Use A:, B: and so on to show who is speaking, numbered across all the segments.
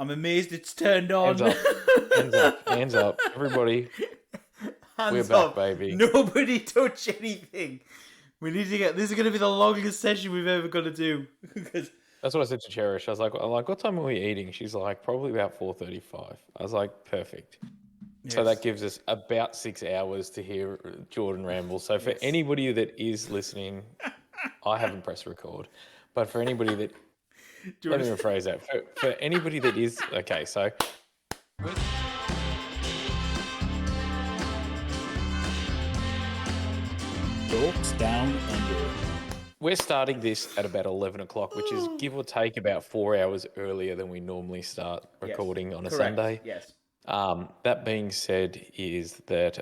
A: I'm amazed it's turned on.
B: Hands up. Hands up. Hands up. Everybody, we're
A: Hands
B: back,
A: up.
B: baby.
A: Nobody touch anything. We need to get... This is going to be the longest session we've ever got to do.
B: That's what I said to Cherish. I was like, what time are we eating? She's like, probably about 4:35. I was like, perfect.
A: Yes.
B: So that gives us about 6 hours to hear Jordan ramble. So for anybody that is listening, I haven't pressed record. But for anybody that... Let me rephrase that. For anybody that is... Okay, so...
A: Dorks Down Under.
B: We're starting this at about 11 o'clock, which is give or take about 4 hours earlier than we normally start recording on a Sunday.
A: Yes.
B: That being said, is that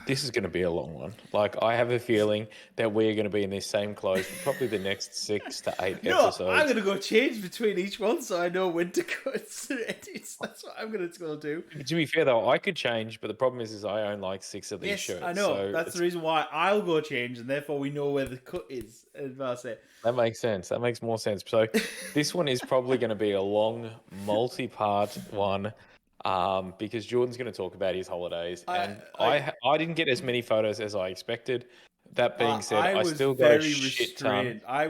B: this is going to be a long one. Like, I have a feeling that we're going to be in these same clothes for probably the next 6 to 8 episodes.
A: No, I'm going to go change between each one so I know when to cut. That's what I'm going to go do.
B: To be fair, though, I could change, but the problem is I own like 6 of these shirts.
A: I know. So that's the reason why I'll go change, and therefore we know where the cut is.
B: That makes sense. That makes more sense. So this one is probably going to be a long, multi-part one. Because Jordan's going to talk about his holidays, and I didn't get as many photos as I expected. That being said, I still got a shit ton.
A: I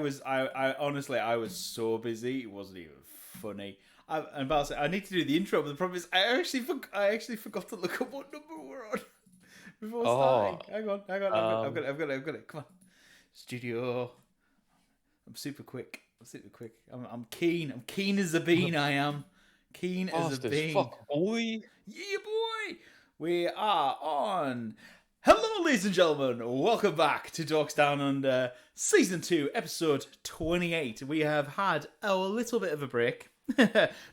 A: honestly, I was so busy, it wasn't even funny. I need to do the intro, but the problem is, I actually forgot to look up what number we're on before starting. Hang on, I've got it. Come on, studio. I'm super quick. I'm keen. I'm keen as a bean. I am. Keen as a bean.
B: Fuck, boy.
A: Yeah, boy. We are on. Hello, ladies and gentlemen. Welcome back to Dorks Down Under, Season 2, Episode 28. We have had a little bit of a break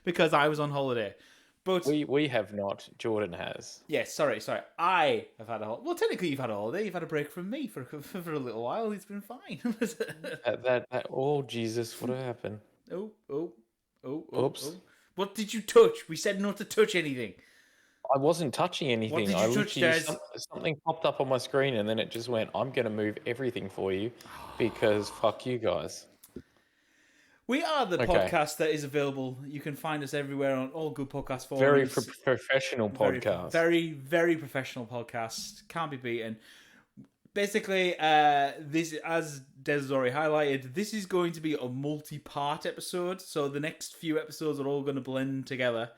A: because I was on holiday. But
B: we have not. Jordan has.
A: Yes, sorry. I have had a holiday. Well, technically, you've had a holiday. You've had a break from me for a little while. It's been fine.
B: Oh, Jesus, what happened?
A: Oops.
B: Oh.
A: What did you touch? We said not to touch anything.
B: I wasn't touching anything.
A: What did you touch, Dez?
B: Something popped up on my screen, and then it just went, I'm going to move everything for you because fuck you guys.
A: We are the podcast that is available. You can find us everywhere on all good podcast forums.
B: Very professional podcast.
A: Very, very professional podcast. Can't be beaten. Basically, this, as Des has already highlighted, this is going to be a multi-part episode. So the next few episodes are all going to blend together.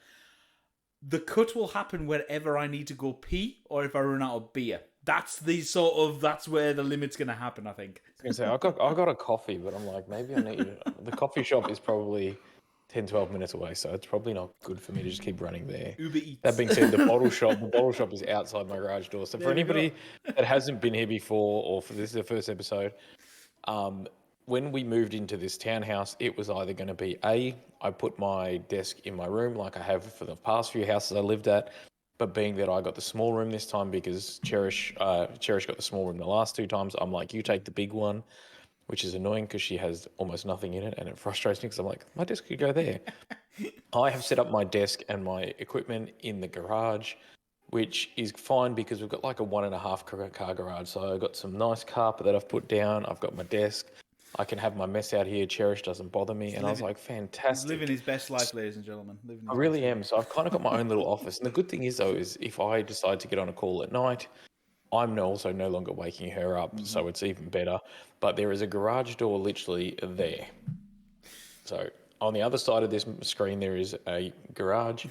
A: The cut will happen wherever I need to go pee or if I run out of beer. That's where the limit's going to happen, I think.
B: I was going to say, I got a coffee, but I'm like, maybe I need... The coffee shop is probably 10, 12 minutes away, so it's probably not good for me to just keep running there.
A: Uber Eats.
B: That being said, the bottle shop is outside my garage door. So for anybody that hasn't been here before, or for this is the first episode, when we moved into this townhouse, it was either going to be I put my desk in my room like I have for the past few houses I lived at, but being that I got the small room this time because Cherish got the small room the last 2 times, I'm like, you take the big one, which is annoying because she has almost nothing in it, and it frustrates me because I'm like, my desk could go there. I have set up my desk and my equipment in the garage, which is fine because we've got like a 1.5 car garage. So I've got some nice carpet that I've put down. I've got my desk. I can have my mess out here. Cherish doesn't bother me. And I was like, fantastic.
A: He's living his best life, ladies and gentlemen.
B: I really am. So I've kind of got my own little office. And the good thing is, though, is if I decide to get on a call at night, I'm also no longer waking her up. Mm-hmm. So it's even better. But there is a garage door literally there. So on the other side of this screen, there is a garage.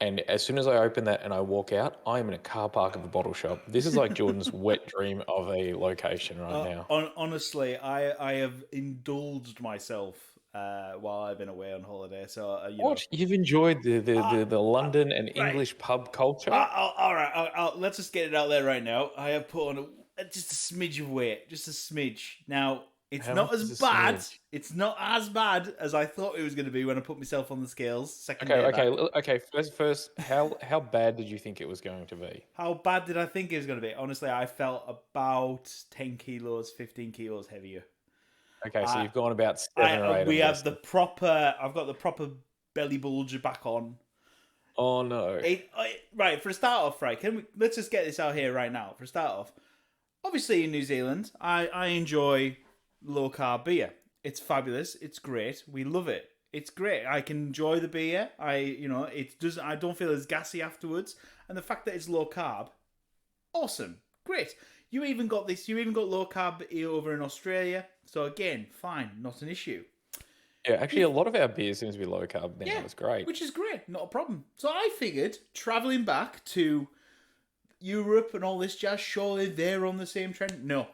B: And as soon as I open that and I walk out, I'm in a car park of a bottle shop. This is like Jordan's wet dream of a location now.
A: Honestly, I have indulged myself while I've been away on holiday. So
B: You've enjoyed the London and English pub culture?
A: All right, let's just get it out there right now. I have put on just a smidge of weight, just a smidge. Now, it's not as bad. It's not as bad as I thought it was going to be when I put myself on the scales.
B: Okay. First, how bad did you think it was going to be?
A: How bad did I think it was going to be? Honestly, I felt about 10 kilos, 15 kilos heavier.
B: Okay, so you've gone about 7 or 8.
A: I've got the proper belly bulge back on.
B: Oh no!
A: Right, for a start off, right? Let's just get this out here right now. For a start off, obviously in New Zealand, I enjoy low carb beer. It's fabulous. It's great. We love it. It's great. I can enjoy the beer. I don't feel as gassy afterwards. And the fact that it's low carb, awesome. Great. You even got low carb over in Australia. So again, fine, not an issue.
B: Yeah, actually, a lot of our beer seems to be low carb now.
A: Yeah,
B: It's great.
A: which is great, not a problem. So I figured traveling back to Europe and all this jazz, surely they're on the same trend. No,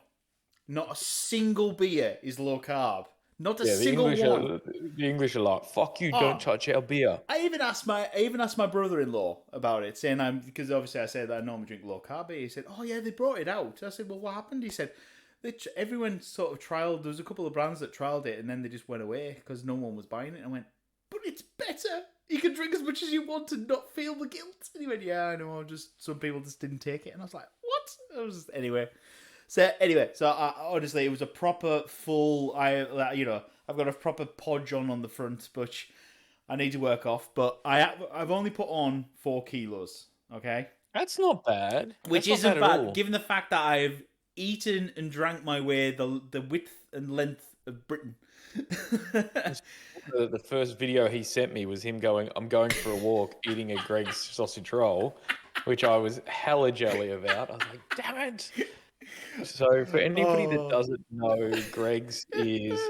A: not a single beer is low carb. Not a single one.
B: The English are like, fuck you,
A: Oh,
B: don't touch our beer.
A: I even asked my brother-in-law about it, saying because obviously I said that I normally drink low carb beer. He said, "Oh yeah, they brought it out." I said, "Well, what happened?" He said, "Everyone sort of trialed. There was a couple of brands that trialed it, and then they just went away because no one was buying it." I went, "But it's better. You can drink as much as you want and not feel the guilt." And he went, "Yeah, I know. Just some people just didn't take it." And I was like, "What?" Anyway. So honestly, it was a proper full. I've got a proper podge on the front, which I need to work off. But I've only put on 4 kilos. Okay,
B: That's not bad.
A: which
B: That's not
A: isn't
B: bad at
A: bad
B: all.
A: given the fact that I've eaten and drank my way the width and length of Britain.
B: The first video he sent me was him going, I'm going for a walk, eating a Greg's sausage roll, which I was hella jelly about. I was like, damn it. So for anybody that doesn't know, Greg's is...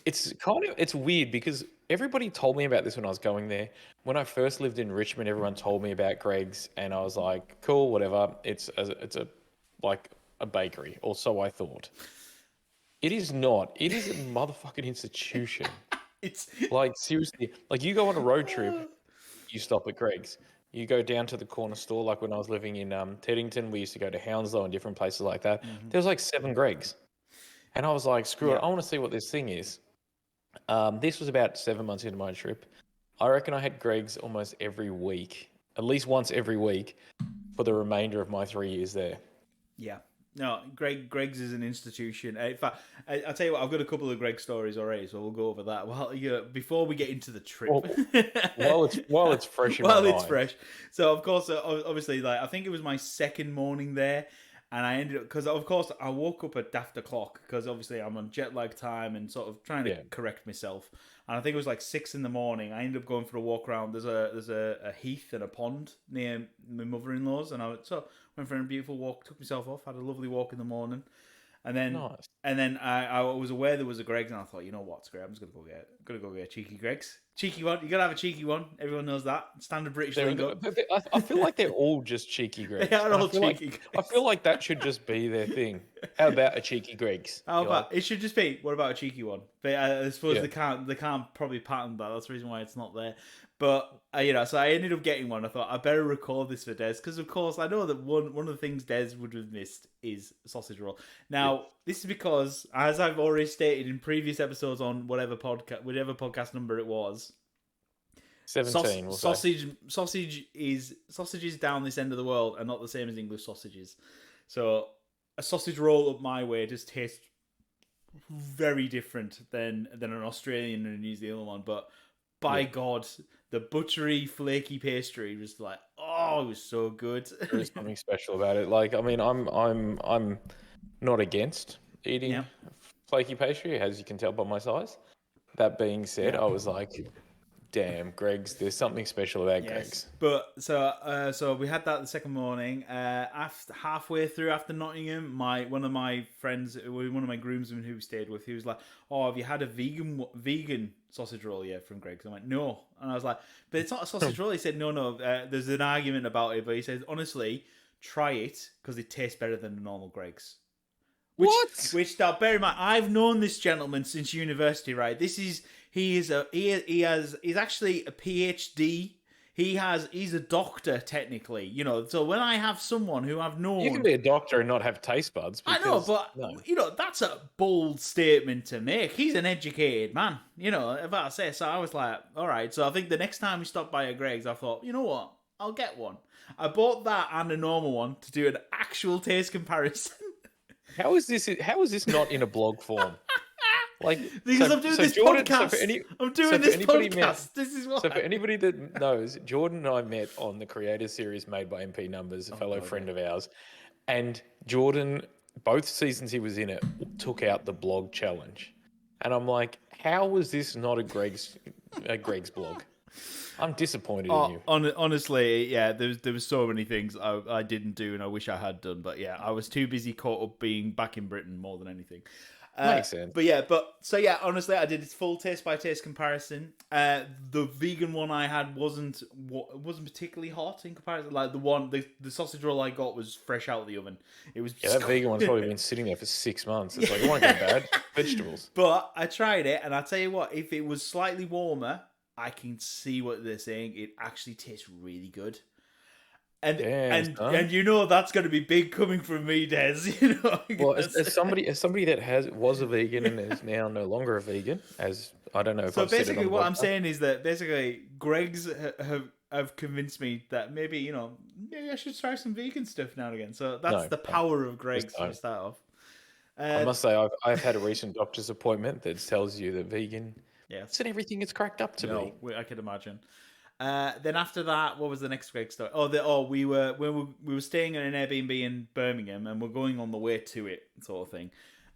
B: It's weird because everybody told me about this when I was going there. When I first lived in Richmond, everyone told me about Greg's, and I was like, cool, whatever. It's like a bakery, or so I thought. It is not. It is a motherfucking institution.
A: It's
B: Like, seriously, like you go on a road trip, you stop at Greg's. You go down to the corner store, like when I was living in Teddington, we used to go to Hounslow and different places like that. There was like 7 Greg's. And I was like, screw it, I want to see what this thing is. This was about 7 months into my trip. I reckon I had Greg's almost every week, at least once every week, for the remainder of my 3 years there.
A: Yeah. No, Greg's is an institution. In fact, I'll tell you what, I've got a couple of Greg stories already, so we'll go over that. Well, before we get into the trip,
B: while it's fresh in my mind.
A: fresh. So of course, obviously, like I think it was my second morning there, and I ended up because of course I woke up at daft o'clock because obviously I'm on jet lag time and sort of trying to correct myself. And I think it was like 6 a.m. I ended up going for a walk around. There's a heath and a pond near my mother-in-law's, and went for a beautiful walk. Took myself off, had a lovely walk in the morning, and then I was aware there was a Greg's, and I thought, you know what, screw it, I'm just gonna go get a cheeky Greg's. Cheeky one, you gotta have a cheeky one. Everyone knows that standard British lingo.
B: I feel like they're all just cheeky Greg's.
A: They are all cheeky.
B: I feel like that should just be their thing. How about a cheeky Greg's?
A: It should just be, what about a cheeky one? But I suppose they can't probably patent that. That's the reason why it's not there. But so I ended up getting one. I thought I better record this for Des because, of course, I know that one of the things Des would have missed is sausage roll. Now, this is because, as I've already stated in previous episodes on whatever podcast number it was,
B: 17.
A: Sausages down this end of the world are not the same as English sausages. So a sausage roll up my way just tastes very different than an Australian and a New Zealand one, but. By God, the buttery, flaky pastry was like, oh, it was so good.
B: There's something special about it. Like, I mean, I'm not against eating flaky pastry, as you can tell by my size. That being said, I was like, damn, Greg's. There's something special about Greg's.
A: But so we had that the second morning. Halfway through after Nottingham, one of my friends, one of my groomsmen who we stayed with, he was like, "Oh, have you had a vegan sausage roll yet from Greg's?" I went, "No," and I was like, "But it's not a sausage roll." He said, "No. There's an argument about it, but he said honestly, try it because it tastes better than the normal Greg's." Which now bear in mind, I've known this gentleman since university, right? He's actually a PhD. He's a doctor technically, so when I have someone who I've known,
B: you can be a doctor and not have taste buds.
A: I know, but that's a bold statement to make. He's an educated man, if I say so. I was like, all right. So I think the next time we stopped by a Greg's, I thought, you know what, I'll get one. I bought that and a normal one to do an actual taste comparison.
B: How is this not in a blog form? Like,
A: because I'm doing this podcast. This is why.
B: So for anybody that knows, Jordan and I met on the Creator Series made by MP Numbers, a fellow friend of ours. And Jordan, both seasons he was in it, took out the blog challenge. And I'm like, how was this not a Greg's Greg's blog. I'm disappointed in you.
A: Honestly, yeah, there was so many things I didn't do and I wish I had done, but yeah, I was too busy caught up being back in Britain more than anything.
B: Makes sense.
A: But honestly, I did a full taste by taste comparison. The vegan one I had wasn't particularly hot in comparison. Like the sausage roll I got was fresh out of the oven. It was
B: that vegan one's probably been sitting there for 6 months. It's like it won't go bad. Vegetables.
A: But I tried it, and I tell you what, if it was slightly warmer, I can see what they're saying. It actually tastes really good. And you know that's going to be big coming from me, Des. You know,
B: well, as somebody that was a vegan and is now no longer a vegan, as I don't know if I've
A: basically
B: said it on
A: what I'm saying is that basically Greg's have convinced me that maybe I should try some vegan stuff now and again. So that's the power of Greg's to start off.
B: I must say I've had a recent doctor's appointment that tells you that vegan.
A: Yes.
B: It's everything it's cracked up to be.
A: I could imagine. Then after that, what was the next Greg story? We were staying in an Airbnb in Birmingham, and we're going on the way to it, sort of thing.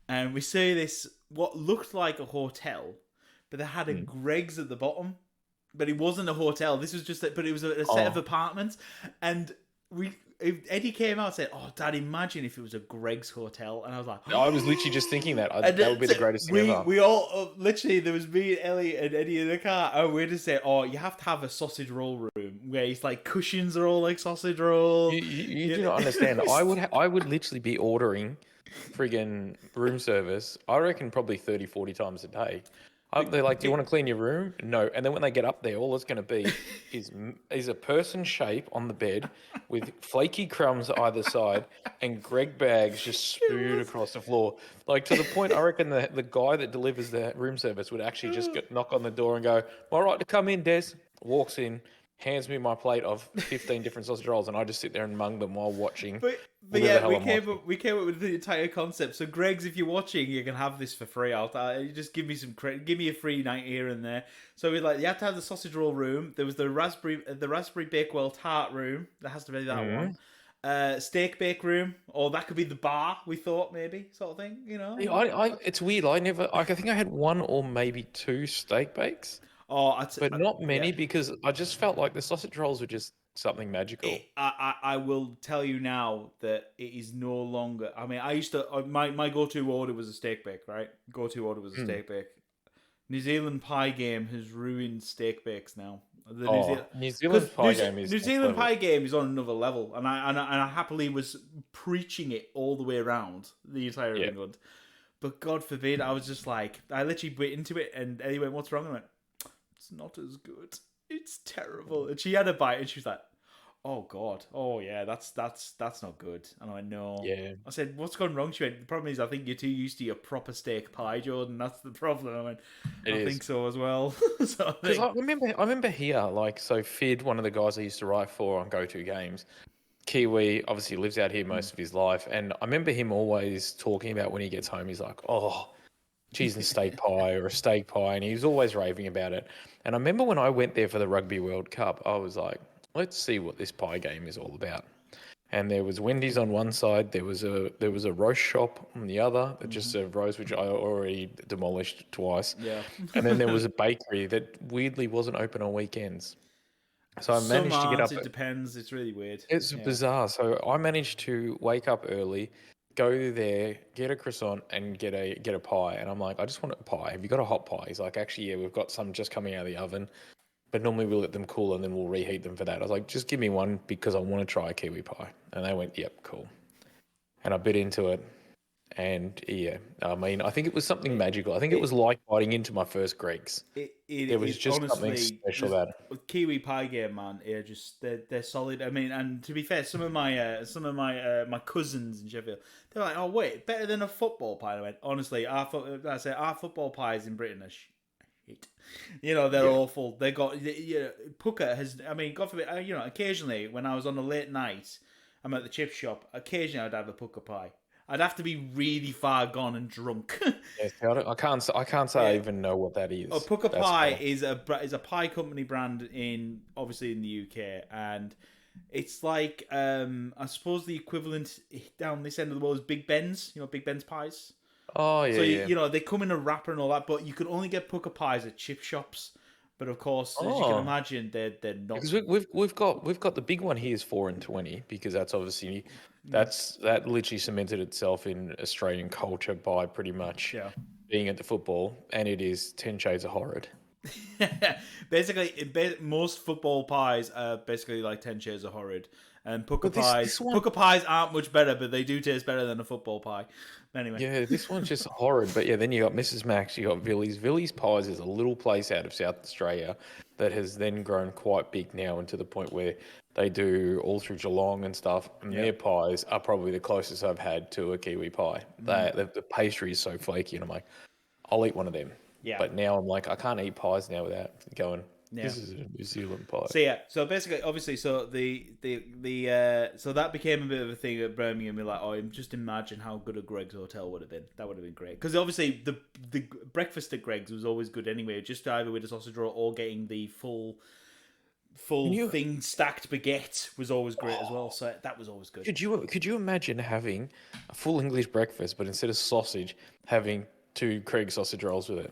A: And we see this what looked like a hotel, but they had a Greg's at the bottom, but it wasn't a hotel. This was just, but it was a set of apartments, and Eddie came out and said, "Oh, Dad, imagine if it was a Greg's hotel." And I was like,
B: I was literally just thinking that. That would be the greatest thing ever.
A: We all, literally, there was me, Ellie, and Eddie in the car, and we just said, "Oh, you have to have a sausage roll room where it's like cushions are all like sausage rolls."
B: You do not understand. I would literally be ordering friggin' room service, I reckon probably 30, 40 times a day. They're like, do you want to clean your room? No. And then when they get up there, all it's going to be is a person shape on the bed with flaky crumbs either side and Greg bags just spewed across the floor. Like to the point, I reckon the guy that delivers the room service would actually just knock on the door and go, all right, to come in, Des. Walks in, hands me my plate of 15 different sausage rolls, and I just sit there and mung them while watching.
A: But yeah, we came up with the entire concept. So, Greg's, if you're watching, you can have this for free. You just give me some credit, give me a free night here and there. So we're like, you have to have the sausage roll room. There was the raspberry bakewell tart room. That has to be that one. Steak bake room, or that could be the bar. We thought maybe sort of thing. You know,
B: it's weird. I think I had one or maybe two steak bakes. But not many because I just felt like the sausage rolls were just something magical.
A: I will tell you now that it is no longer. I mean, I used to my go-to order was a steak bake, right? Go-to order was a steak bake. New Zealand pie game has ruined steak bakes now.
B: New Zealand pie
A: game is on another level, and I happily was preaching it all the way around the entire England. But God forbid, I was just like, I literally went into it, and Ellie went, "What's wrong?" I went, "It's not as good. It's terrible." And she had a bite, and she was like, "Oh God, oh yeah, that's not good." And I went, "No."
B: Yeah.
A: I said, "What's gone wrong?" She went, "The problem is, I think you're too used to your proper steak pie, Jordan. That's the problem." I went, "I think so as well." So
B: I remember here, like, so Fid, one of the guys I used to write for on Go-To Games, Kiwi, obviously lives out here most of his life, and I remember him always talking about when he gets home, he's like, "Oh, cheese and steak pie or a steak pie," and he was always raving about it. And I remember when I went there for the Rugby World Cup, I was like, let's see what this pie game is all about. And there was Wendy's on one side, there was a roast shop on the other, just a roast which I already demolished twice.
A: Yeah.
B: And then there was a bakery that weirdly wasn't open on weekends. So I managed to get up.
A: It depends. It's really weird.
B: It's bizarre. So I managed to wake up early, go there, get a croissant, and get a pie. And I'm like, I just want a pie. Have you got a hot pie? He's like, actually, yeah, we've got some just coming out of the oven, but normally we'll let them cool and then we'll reheat them for that. I was like, just give me one because I want to try a kiwi pie. And they went, yep, cool. And I bit into it. And yeah, I mean, I think it was something magical. I think it was like biting into my first Greg's. There was just honestly something special about it.
A: Kiwi pie game, man. They're solid. I mean, and to be fair, some of my cousins in Sheffield, they're like, "Oh wait, better than a football pie." I went, honestly, our football pies in Britain are shit. You know, they're awful. They got Pucker has. I mean, God forbid, occasionally when I was on a late night, I'm at the chip shop. Occasionally, I'd have a Pucker pie. I'd have to be really far gone and drunk.
B: I can't say I even know what that is.
A: Pucker Pie is a pie company brand obviously in the UK, and it's like I suppose the equivalent down this end of the world is Big Ben's. You know, Big Ben's pies.
B: Oh yeah.
A: So they come in a wrapper and all that, but you can only get Pucker pies at chip shops. But of course, as you can
B: Oh,
A: imagine, they're not.
B: because we've got the big one here is 4 and 20 because that's obviously that literally cemented itself in Australian culture by pretty much
A: Yeah.
B: being at the football, and it is 10 Shades of Horrid.
A: Basically, most football pies are basically like 10 Shades of Horrid. And pucker
B: But this
A: pies,
B: one,
A: pucker pies aren't much better, but they do taste better than a football pie. Anyway,
B: yeah, this one's just horrid. But yeah, then you got Mrs. Max, you got Villies. Villies Pies is a little place out of South Australia that has then grown quite big now, and to the point where they do all through Geelong and stuff. And
A: Yeah.
B: their pies are probably the closest I've had to a Kiwi pie. The pastry is so flaky, and I'm like, I'll eat one of them.
A: Yeah.
B: But now I'm like, I can't eat pies now without going,
A: Yeah.
B: this is a New Zealand pie.
A: So yeah, so basically, obviously, so so that became a bit of a thing at Birmingham. We're like, oh, just imagine how good a Greg's hotel would have been. That would have been great because obviously the breakfast at Greg's was always good anyway. Just either with a sausage roll or getting the full thing stacked baguette was always great as well. So that was always good.
B: Could you imagine having a full English breakfast, but instead of sausage, having 2 Craig sausage rolls with it?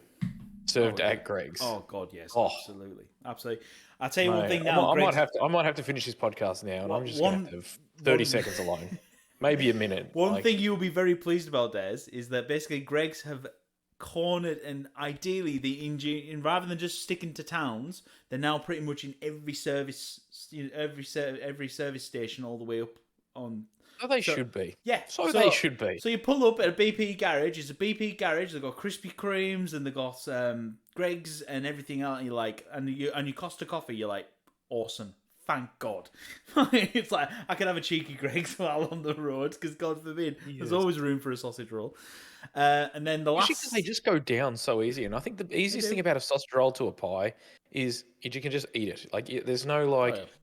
B: Served at Greg's.
A: Oh God, yes,
B: Oh.
A: absolutely. I'll tell you one thing
B: I
A: now.
B: might have to finish this podcast now, and I'm just going to have 30 seconds alone, maybe a minute.
A: One thing you'll be very pleased about, Des, is that basically Greg's have cornered, and ideally and rather than just sticking to towns, they're now pretty much in every service, every service station all the way up on.
B: So they should be.
A: Yeah.
B: So they should be.
A: So you pull up at a BP garage. It's a BP garage. They've got Krispy Kremes and they've got Greg's and everything else. And you're like, and you Costa coffee. You're like, awesome. Thank God. It's like I can have a cheeky Greg's while on the road because God forbid, there's always room for a sausage roll. And then the last,
B: because they just go down so easy. And I think the easiest thing about a sausage roll to a pie is you can just eat it. Like there's no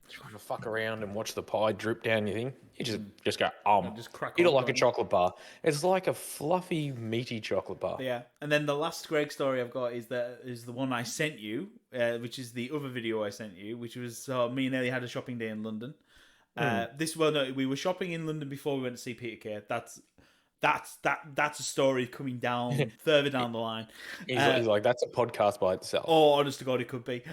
B: trying to fuck around and watch the pie drip down your thing. You just go
A: just crack
B: eat it
A: on,
B: like a chocolate bar. It's like a fluffy, meaty chocolate bar.
A: Yeah, and then the last Greg story I've got is the one I sent you, which is the other video I sent you, which was me and Ellie had a shopping day in London. We were shopping in London before we went to see Peter Kay. That's a story coming down further down the line.
B: He's like, that's a podcast by itself.
A: Oh, honest to God, it could be.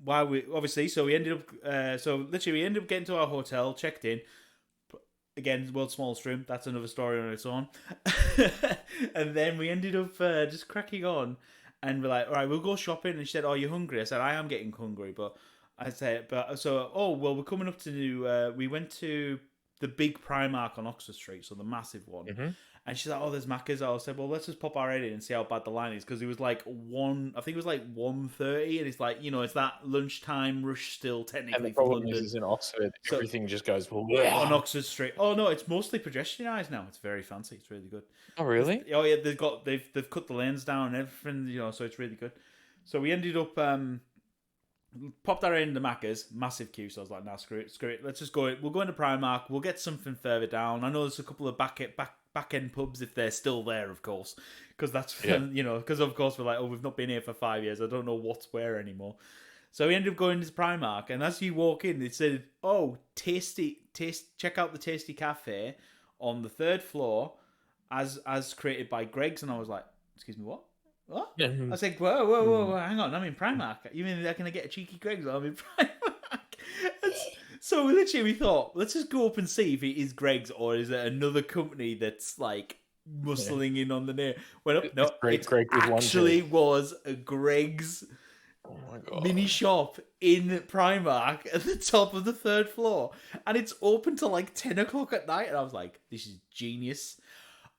A: While we obviously, so we ended up getting to our hotel, checked in. Again, world's smallest room. That's another story on its own. And then we ended up just cracking on, and we're like, all right, we'll go shopping. And she said, "Oh, you're hungry?" I said, "I am getting hungry," but I said, we're coming up to. We went to the big Primark on Oxford Street, so the massive one.
B: Mm-hmm.
A: And she's like, "Oh, there's Macca's." I said, "Well, let's just pop our head in and see how bad the line is," because it was like 1:30, and it's like, it's that lunchtime rush still technically.
B: And the problem is in Oxford, everything just goes
A: on Oxford Street. Oh no, it's mostly pedestrianised now. It's very fancy. It's really good.
B: Oh really?
A: Oh yeah, they've cut the lanes down and everything. So it's really good. So we ended up popped our head into Macca's, massive queue. So I was like, "Nah, screw it. Let's just go. We'll go into Primark. We'll get something further down. I know there's a couple of back end pubs if they're still there, of course, because that's because of course we're like, oh, we've not been here for 5 years. I don't know what's where anymore." So we ended up going to Primark, and as you walk in, it said, "Oh, check out the Tasty Cafe on the 3rd floor, as created by Greg's." And I was like, "Excuse me, what?" Yeah. I was like, whoa, hang on, I'm in Primark. You mean they're going to get a cheeky Greg's while I'm in Primark? So we thought, let's just go up and see if it is Greg's or is it another company that's like muscling in on the name. Went up, no, it actually was a Greg's mini shop in Primark at the top of the 3rd floor. And it's open till like 10 o'clock at night. And I was like, this is genius.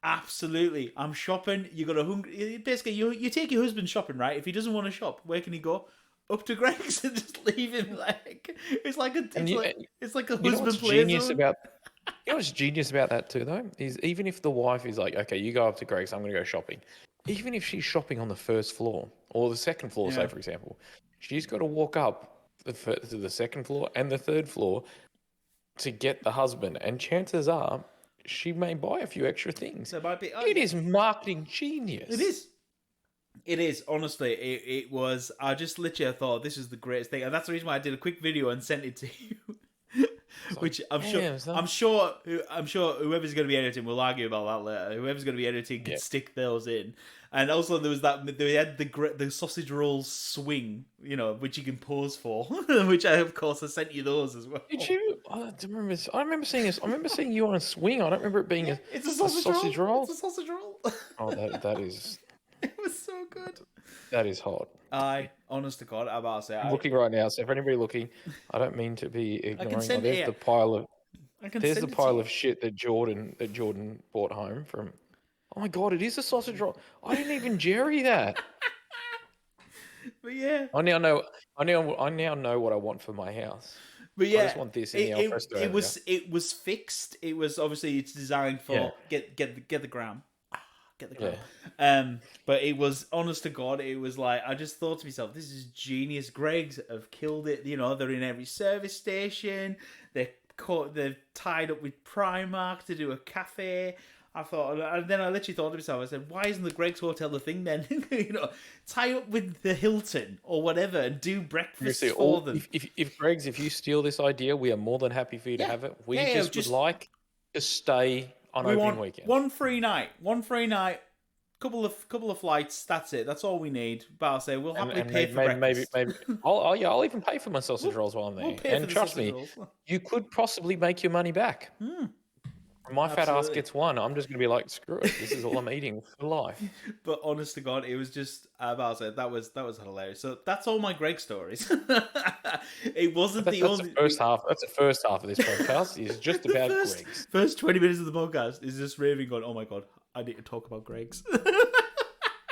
A: Absolutely. I'm shopping. You got a hungry. Basically, you take your husband shopping, right? If he doesn't want to shop, where can he go? Up to Greg's and just leave him. It's like a husband play zone.
B: What's genius about that too, though, is even if the wife is like, okay, you go up to Greg's, I'm going to go shopping. Even if she's shopping on the 1st floor or the 2nd floor, say for example, she's got to walk up to the 2nd floor and the 3rd floor to get the husband, and chances are, she may buy a few extra things.
A: So it might be.
B: It is marketing genius.
A: It is. Honestly, it was. I just literally thought this is the greatest thing, and that's the reason why I did a quick video and sent it to you.
B: It's like,
A: Which
B: damn, son.
A: I'm sure whoever's going to be editing will argue about that later. Whoever's going to be editing can stick those in. And also there was they had the sausage rolls swing, which you can pause for, which I of course I sent you those as well.
B: Did you? I remember seeing this. I remember seeing you on a swing. I don't remember it being
A: it's a sausage roll. It's a sausage roll.
B: Oh, that is.
A: It was so good.
B: That is hot.
A: Honest to God, I'm about to say.
B: I'm looking right now. So if anybody looking, I don't mean to be ignoring. There's the pile of. There's the pile of shit that Jordan brought home from. Oh my God! It is a sausage roll. I didn't even jerry that.
A: But yeah,
B: I now know what I want for my house.
A: But yeah,
B: I just want this in the alfresco area.
A: It was fixed. It was obviously it's designed for get the gram. Get the gram. Yeah. But it was, honest to God, it was like, I just thought to myself, this is genius. Greggs have killed it. They're in every service station. They're tied up with Primark to do a cafe. And then I literally thought to myself, I said, why isn't the Greggs Hotel the thing then? Tie up with the Hilton or whatever and do breakfast for them.
B: If Greggs, if you steal this idea, we are more than happy for you to have it. We would like to stay on opening weekend.
A: One free night, couple of flights. That's it. That's all we need. But I'll say we'll happily pay for breakfast.
B: Maybe. I'll even pay for my sausage rolls while I'm there. And trust me, you could possibly make your money back. My fat ass gets one. I'm just going to be like, screw it. This is all I'm eating for life.
A: But honest to God, it was just, about to say, that was hilarious. So that's all my Greg stories. It wasn't the only...
B: That's the first half of this podcast. Is just about Greggs.
A: First 20 minutes of the podcast is just raving going, oh my God, I need to talk about Greggs.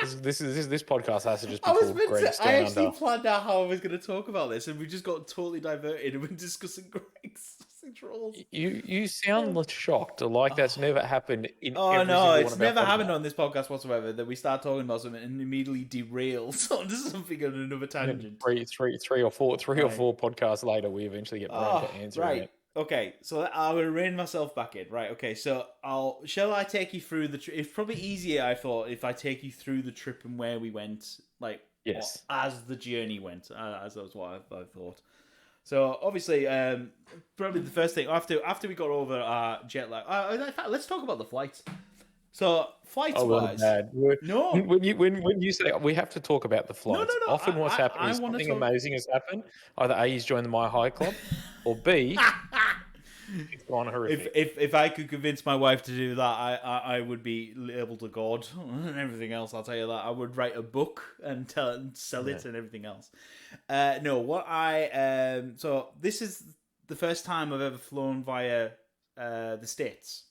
B: This podcast has to just be called Greggs Down
A: I actually
B: Under.
A: planned out how I was going to talk about this, and we just got totally diverted and we're discussing Greggs.
B: You sound shocked, like that's never happened in
A: it's never happened on this podcast whatsoever, that we start talking about something and immediately derails onto something on another tangent.
B: Three or four podcasts later, we eventually get around to answering it.
A: Okay, so I'll rein myself back in. Right, okay, so shall I take you through the trip? It's probably easier, I thought, if I take you through the trip and where we went,
B: yes,
A: as the journey went, as that was what I thought. So obviously, probably the first thing after we got over our jet lag. In fact, let's talk about the flights. So flights wise,
B: no. When you say we have to talk about the flights,
A: no.
B: Often what's happened is something amazing has happened. Either A, he's joined the My High Club, or B, it's gone horrific.
A: If I could convince my wife to do that, I would be able to God and everything else. I'll tell you that. I would write a book and sell it and everything else. So this is the first time I've ever flown via the States.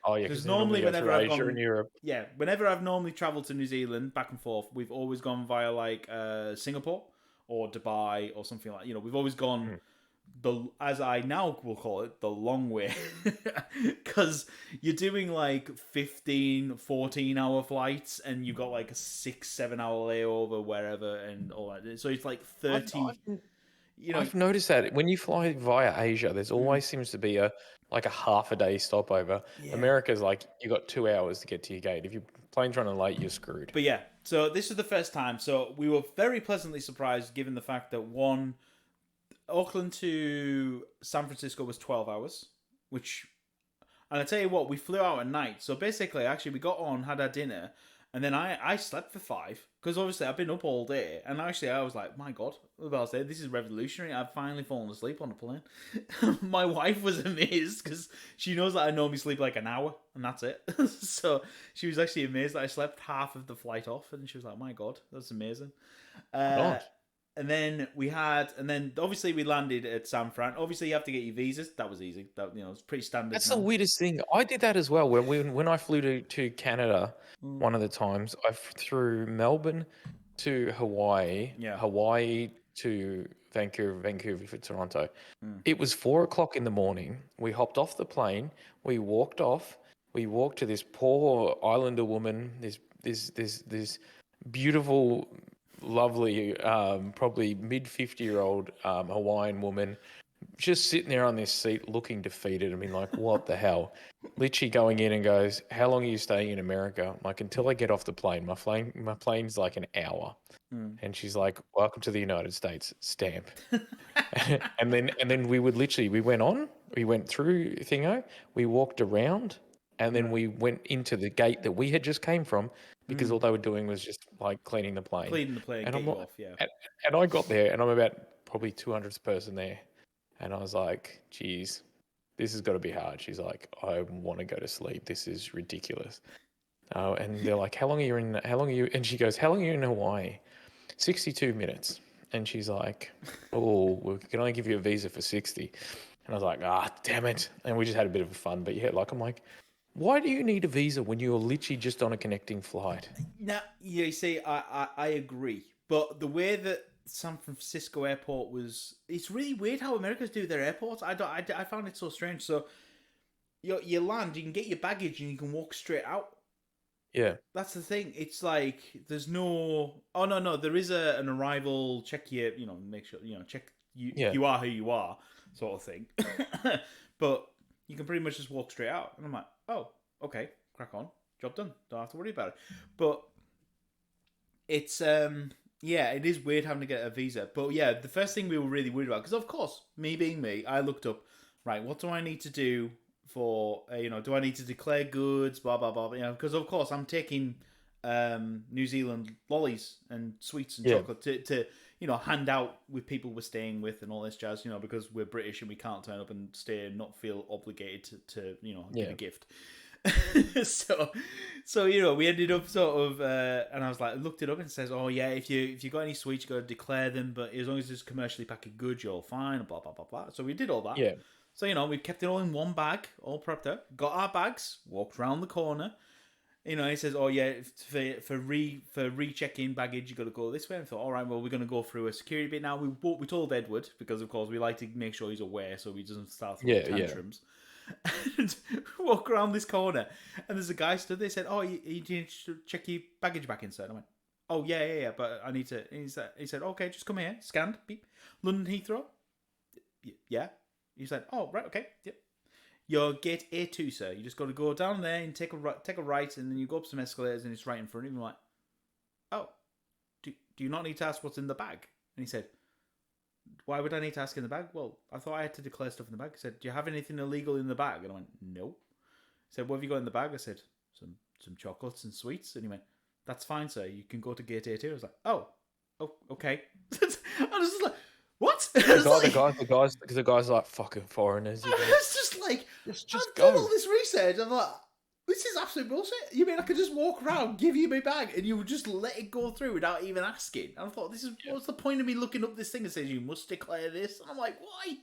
B: Oh yeah, because normally whenever I've gone in Europe,
A: whenever I've normally travelled to New Zealand back and forth, we've always gone via Singapore or Dubai or something like. We've always gone as I now will call it, the long way, because you're doing 15-14 hour flights and you've got a 6-7 hour layover wherever and all that. So it's 30.
B: I've noticed that when you fly via Asia, there's always seems to be a half a day stopover. Yeah. America's you got 2 hours to get to your gate. If your plane's running late, you're screwed.
A: But yeah, so this is the first time. So we were very pleasantly surprised, given the fact that Auckland to San Francisco was 12 hours, and I tell you what, we flew out at night. So basically, actually, we got on, had our dinner, and then I slept for 5, because obviously I've been up all day, and actually I was like, my God, this is revolutionary. I've finally fallen asleep on a plane. My wife was amazed, because she knows that I normally sleep an hour, and that's it. So she was actually amazed that I slept half of the flight off, and she was like, my God, that's amazing. And then obviously we landed at San Fran. Obviously you have to get your visas. That was easy. That it's pretty standard.
B: That's the weirdest thing. I did that as well. When I flew to Canada, one of the times I flew Melbourne to Hawaii, Hawaii to Vancouver for Toronto. It was 4:00 in the morning. We hopped off the plane. We walked off. We walked to this poor Islander woman. This beautiful, lovely, probably mid-50-year-old Hawaiian woman, just sitting there on this seat looking defeated. I mean, what the hell? Literally going in and goes, how long are you staying in America?
A: Until
B: I get off the plane. My plane's an hour. And she's like, welcome to the United States, stamp. and then we went on, We went through Thingo, we walked around, and then we went into the gate that we had just came from because all they were doing was just like cleaning the plane.
A: Cleaning the plane,
B: And
A: get
B: I'm
A: you
B: like,
A: off, yeah.
B: and I got there, and I'm about probably 200th person there, and I was like, geez, this has got to be hard. She's like, I want to go to sleep. This is ridiculous. And they're like, how long are you in? How long are you? And she goes, how long are you in Hawaii? 62 minutes. And she's like, oh, we can only give you a visa for 60. And I was like, damn it. And we just had a bit of fun. But yeah, like, I'm like, why do you need a visa when you're literally just on a connecting flight?
A: Now, you see, I agree. But the way that San Francisco airport was, it's really weird how Americans do their airports. I found it so strange. So you land, you can get your baggage and you can walk straight out.
B: Yeah.
A: That's the thing. It's like there's no. Oh no, there is an arrival check. Make sure check you are who you are, sort of thing. But you can pretty much just walk straight out, and I'm like, oh, okay, crack on, job done. Don't have to worry about it. But it's it is weird having to get a visa. But yeah, the first thing we were really worried about, because of course, me being me, I looked up, right, what do I need to do for do I need to declare goods, blah blah blah, because of course I'm taking New Zealand lollies and sweets and chocolate to hand out with people we're staying with and all this jazz, because we're British and we can't turn up and stay and not feel obligated to give a gift. so we ended up sort of and I was like, looked it up and it says, oh yeah, if you got any sweets, you got to declare them, but as long as it's commercially packaged goods, you're fine, blah blah blah blah. So we did all that.
B: Yeah.
A: So, we kept it all in one bag, all prepped up, got our bags, walked round the corner. He says, oh, yeah, for recheck-in baggage, you got to go this way. And I thought, all right, well, we're going to go through a security bit now. We told Edward, because, of course, we like to make sure he's aware so he doesn't start throwing tantrums. And walk around this corner. And there's a guy stood there, said, oh, you need to check your baggage back inside. I went, oh, yeah, but I need to... He said, okay, just come here, scanned, beep. London Heathrow? Yeah. He said, "Oh, right, okay, yep. You're gate A2, sir. You just got to go down there and take a right, and then you go up some escalators, and it's right in front of you." I'm like, "Oh, do you not need to ask what's in the bag?" And he said, "Why would I need to ask in the bag?" Well, I thought I had to declare stuff in the bag. He said, "Do you have anything illegal in the bag?" And I went, "No." He said, "What have you got in the bag?" I said, "Some chocolates and sweets." And he went, "That's fine, sir. You can go to gate A2." I was like, "Oh, okay." I was just like, what?
B: The guys are like fucking foreigners.
A: It's just like, just I've done all this research. I'm like, this is absolute bullshit. You mean I could just walk around, give you my bag, and you would just let it go through without even asking? And I thought, what's the point of me looking up this thing that says you must declare this? And I'm like, why?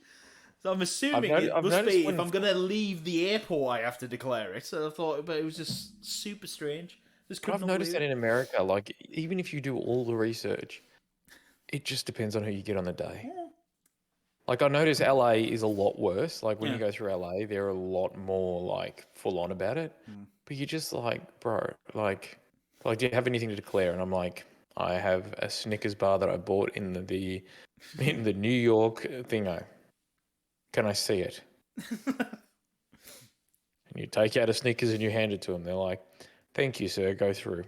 A: So I'm assuming it must be if I'm going to leave the airport, I have to declare it. So I thought, but it was just super strange.
B: I've noticed that in America, like even if you do all the research, it just depends on who you get on the day.
A: Yeah.
B: Like I notice LA is a lot worse. Like when you go through LA, they're a lot more like full on about it. But you're just like, bro, like, do you have anything to declare? And I'm like, I have a Snickers bar that I bought in the New York thingo. Can I see it? And you take out a Snickers and you hand it to them. They're like, thank you, sir. Go through.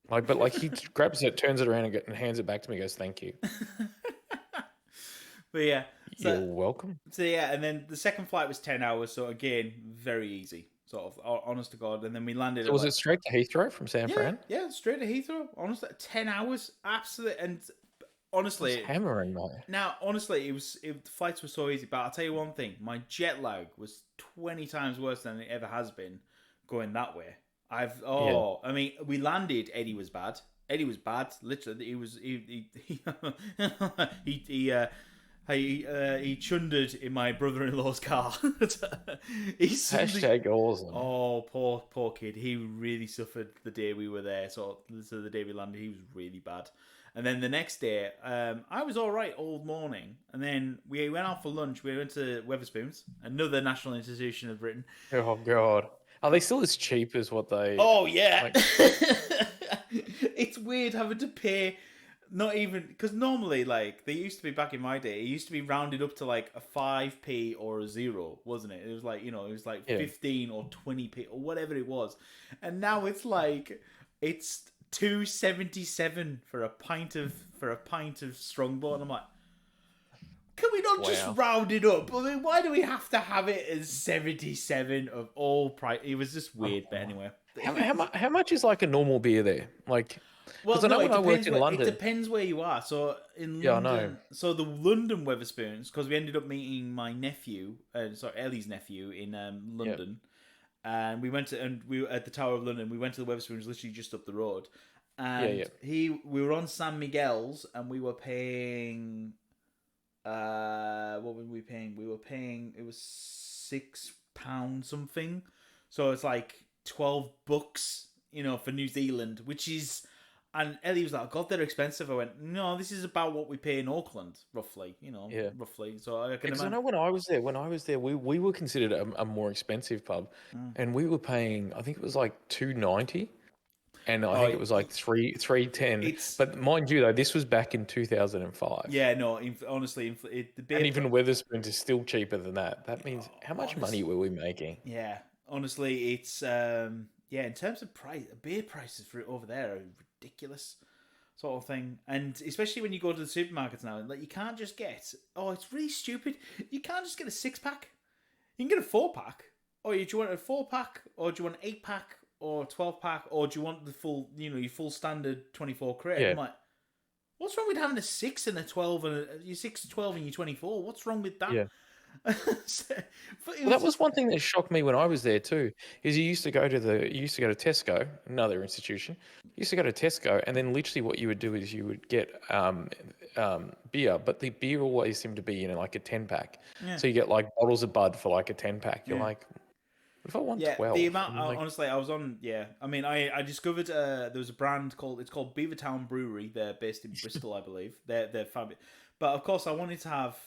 B: Like, but like he grabs it, turns it around, and hands it back to me. Goes, thank you.
A: But yeah,
B: you're welcome.
A: So yeah, and then the second flight was 10 hours. So again, very easy, sort of honest to God. And then we landed.
B: So was it straight to Heathrow from San Fran?
A: Yeah, straight to Heathrow. Honestly, 10 hours, absolutely. And honestly,
B: it's hammering, mate.
A: Now, honestly, the flights were so easy. But I'll tell you one thing: my jet lag was 20 times worse than it ever has been going that way. I mean, we landed. Eddie was bad. Literally, he chundered in my brother-in-law's car.
B: Hashtag awesome.
A: Oh, poor kid. He really suffered the day we were there. So the day we landed, he was really bad. And then the next day, I was all right all morning. And then we went out for lunch. We went to Wetherspoons, another national institution of Britain.
B: Oh, God. Are they still as cheap as what they...
A: Oh, yeah. Like... It's weird having to pay... Not even... Because normally, like, they used to be, back in my day, it used to be rounded up to, like, a 5p or a 0, wasn't it? It was like, it was like 15 or 20p or whatever it was. And now it's like... It's $2.77 for a pint of Strongbow. And I'm like... Can we not just
B: Wow.
A: round it up? I mean, why do we have to have it as 77 of all price? It was just weird, but anyway.
B: How much is like a normal beer there? Like,
A: Well,
B: because I know
A: no,
B: when I worked in
A: it
B: London.
A: depends where you are. So in
B: Yeah, I know.
A: London, so the London Weatherspoons, because we ended up meeting my nephew, Ellie's nephew in London, and we were at the Tower of London. We went to the Weatherspoons, literally just up the road, and we were on San Miguel's, and we were paying. What were we paying? We were paying. It was £6 something, so it's like $12, for New Zealand, which is. And Ellie was like, "God, they're expensive." I went, "No, this is about what we pay in Auckland, roughly. Roughly." So I can
B: Because I
A: imagine.
B: know when I was there, we were considered a more expensive pub, and we were paying. I think it was like $2.90, and I think it was like $3.10.
A: It's
B: But mind you, though, this was back in 2005.
A: yeah, no. Honestly, the beer.
B: And even Weatherspoons is still cheaper than that. That means how much
A: honest-
B: money were we making?
A: Yeah, honestly, it's in terms of price, beer prices for over there are ridiculous, sort of thing. And especially when you go to the supermarkets now, like you can't just get. Oh, it's really stupid. You can't just get a 6-pack. You can get a 4-pack. Or do you want a 4-pack, or do you want an 8-pack, or 12-pack, or do you want the full, your full standard 24 crate?
B: Yeah.
A: I'm like, what's wrong with having a 6 and a 12 and your 6, 12 and your 24? What's wrong with that?
B: Yeah. Well, that was one thing that shocked me when I was there too. Is you used to go to Tesco, another institution. You used to go to Tesco, and then literally what you would do is you would get beer, but the beer always seemed to be like a 10-pack.
A: Yeah.
B: So you get like bottles of Bud for like a 10-pack. You're like, what if I want 12?
A: The amount.
B: Like,
A: honestly, I was on. Yeah, I mean, I discovered there was a brand called Beavertown Brewery. They're based in Bristol, I believe. They're fabulous. But of course, I wanted to have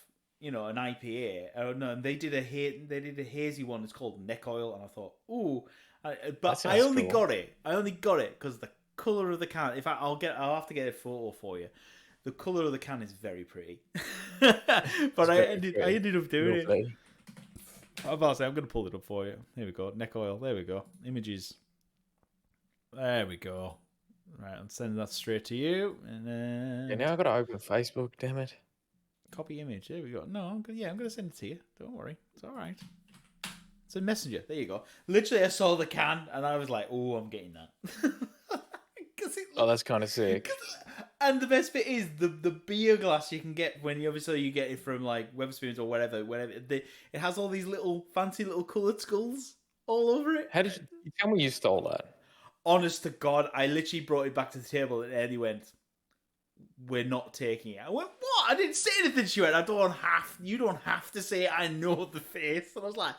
A: an IPA. No, and they did a hazy one. It's called Neck Oil, and I thought, ooh, but I only got it. I only got it because the color of the can. In fact, I'll have to get a photo for you. The color of the can is very pretty. But I ended up doing it. I'm going to pull it up for you. Here we go. Neck Oil. There we go. Images. There we go. Right, I'm sending that straight to you. And then
B: now I've got to open Facebook. Damn it.
A: Copy image. There we go. No, I'm going to send it to you. Don't worry. It's all right. It's a messenger. There you go. Literally, I saw the can and I was like, "Oh, I'm getting that."
B: That's kind of sick.
A: And the best bit is the beer glass you can get when you get it from like Weatherspoons or whatever. It has all these little fancy little coloured skulls all over it.
B: How did you tell me you stole that?
A: Honest to God, I literally brought it back to the table and Eddie went, "We're not taking it." I went, "What? I didn't say anything." She went, "You don't have to say it. I know the face." And I was like,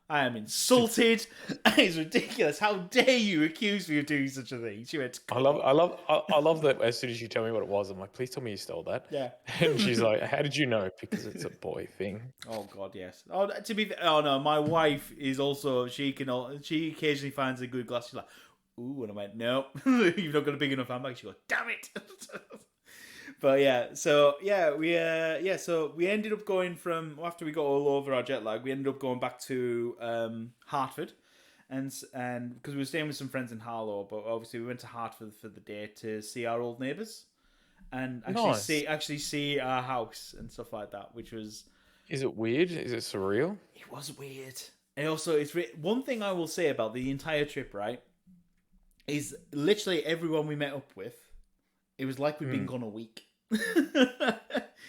A: "I am insulted. It's ridiculous. How dare you accuse me of doing such a thing?" She went,
B: I love that as soon as you tell me what it was, I'm like, "Please tell me you stole that."
A: Yeah.
B: And she's like, "How did you know?" Because it's a boy thing.
A: Oh God, yes. Oh, oh no, my wife is also. She occasionally finds a good glass. She's like, "Ooh," and I went, "No, you've not got a big enough handbag." She goes, "Damn it." But so we ended up going from after we got all over our jet lag, we ended up going back to Hartford, and because we were staying with some friends in Harlow, but obviously we went to Hartford for the day to see our old neighbours, and actually see our house and stuff like that, which was.
B: Is it weird? Is it surreal?
A: It was weird, and also one thing I will say about the entire trip, right, is literally everyone we met up with. It was like we'd been gone a week.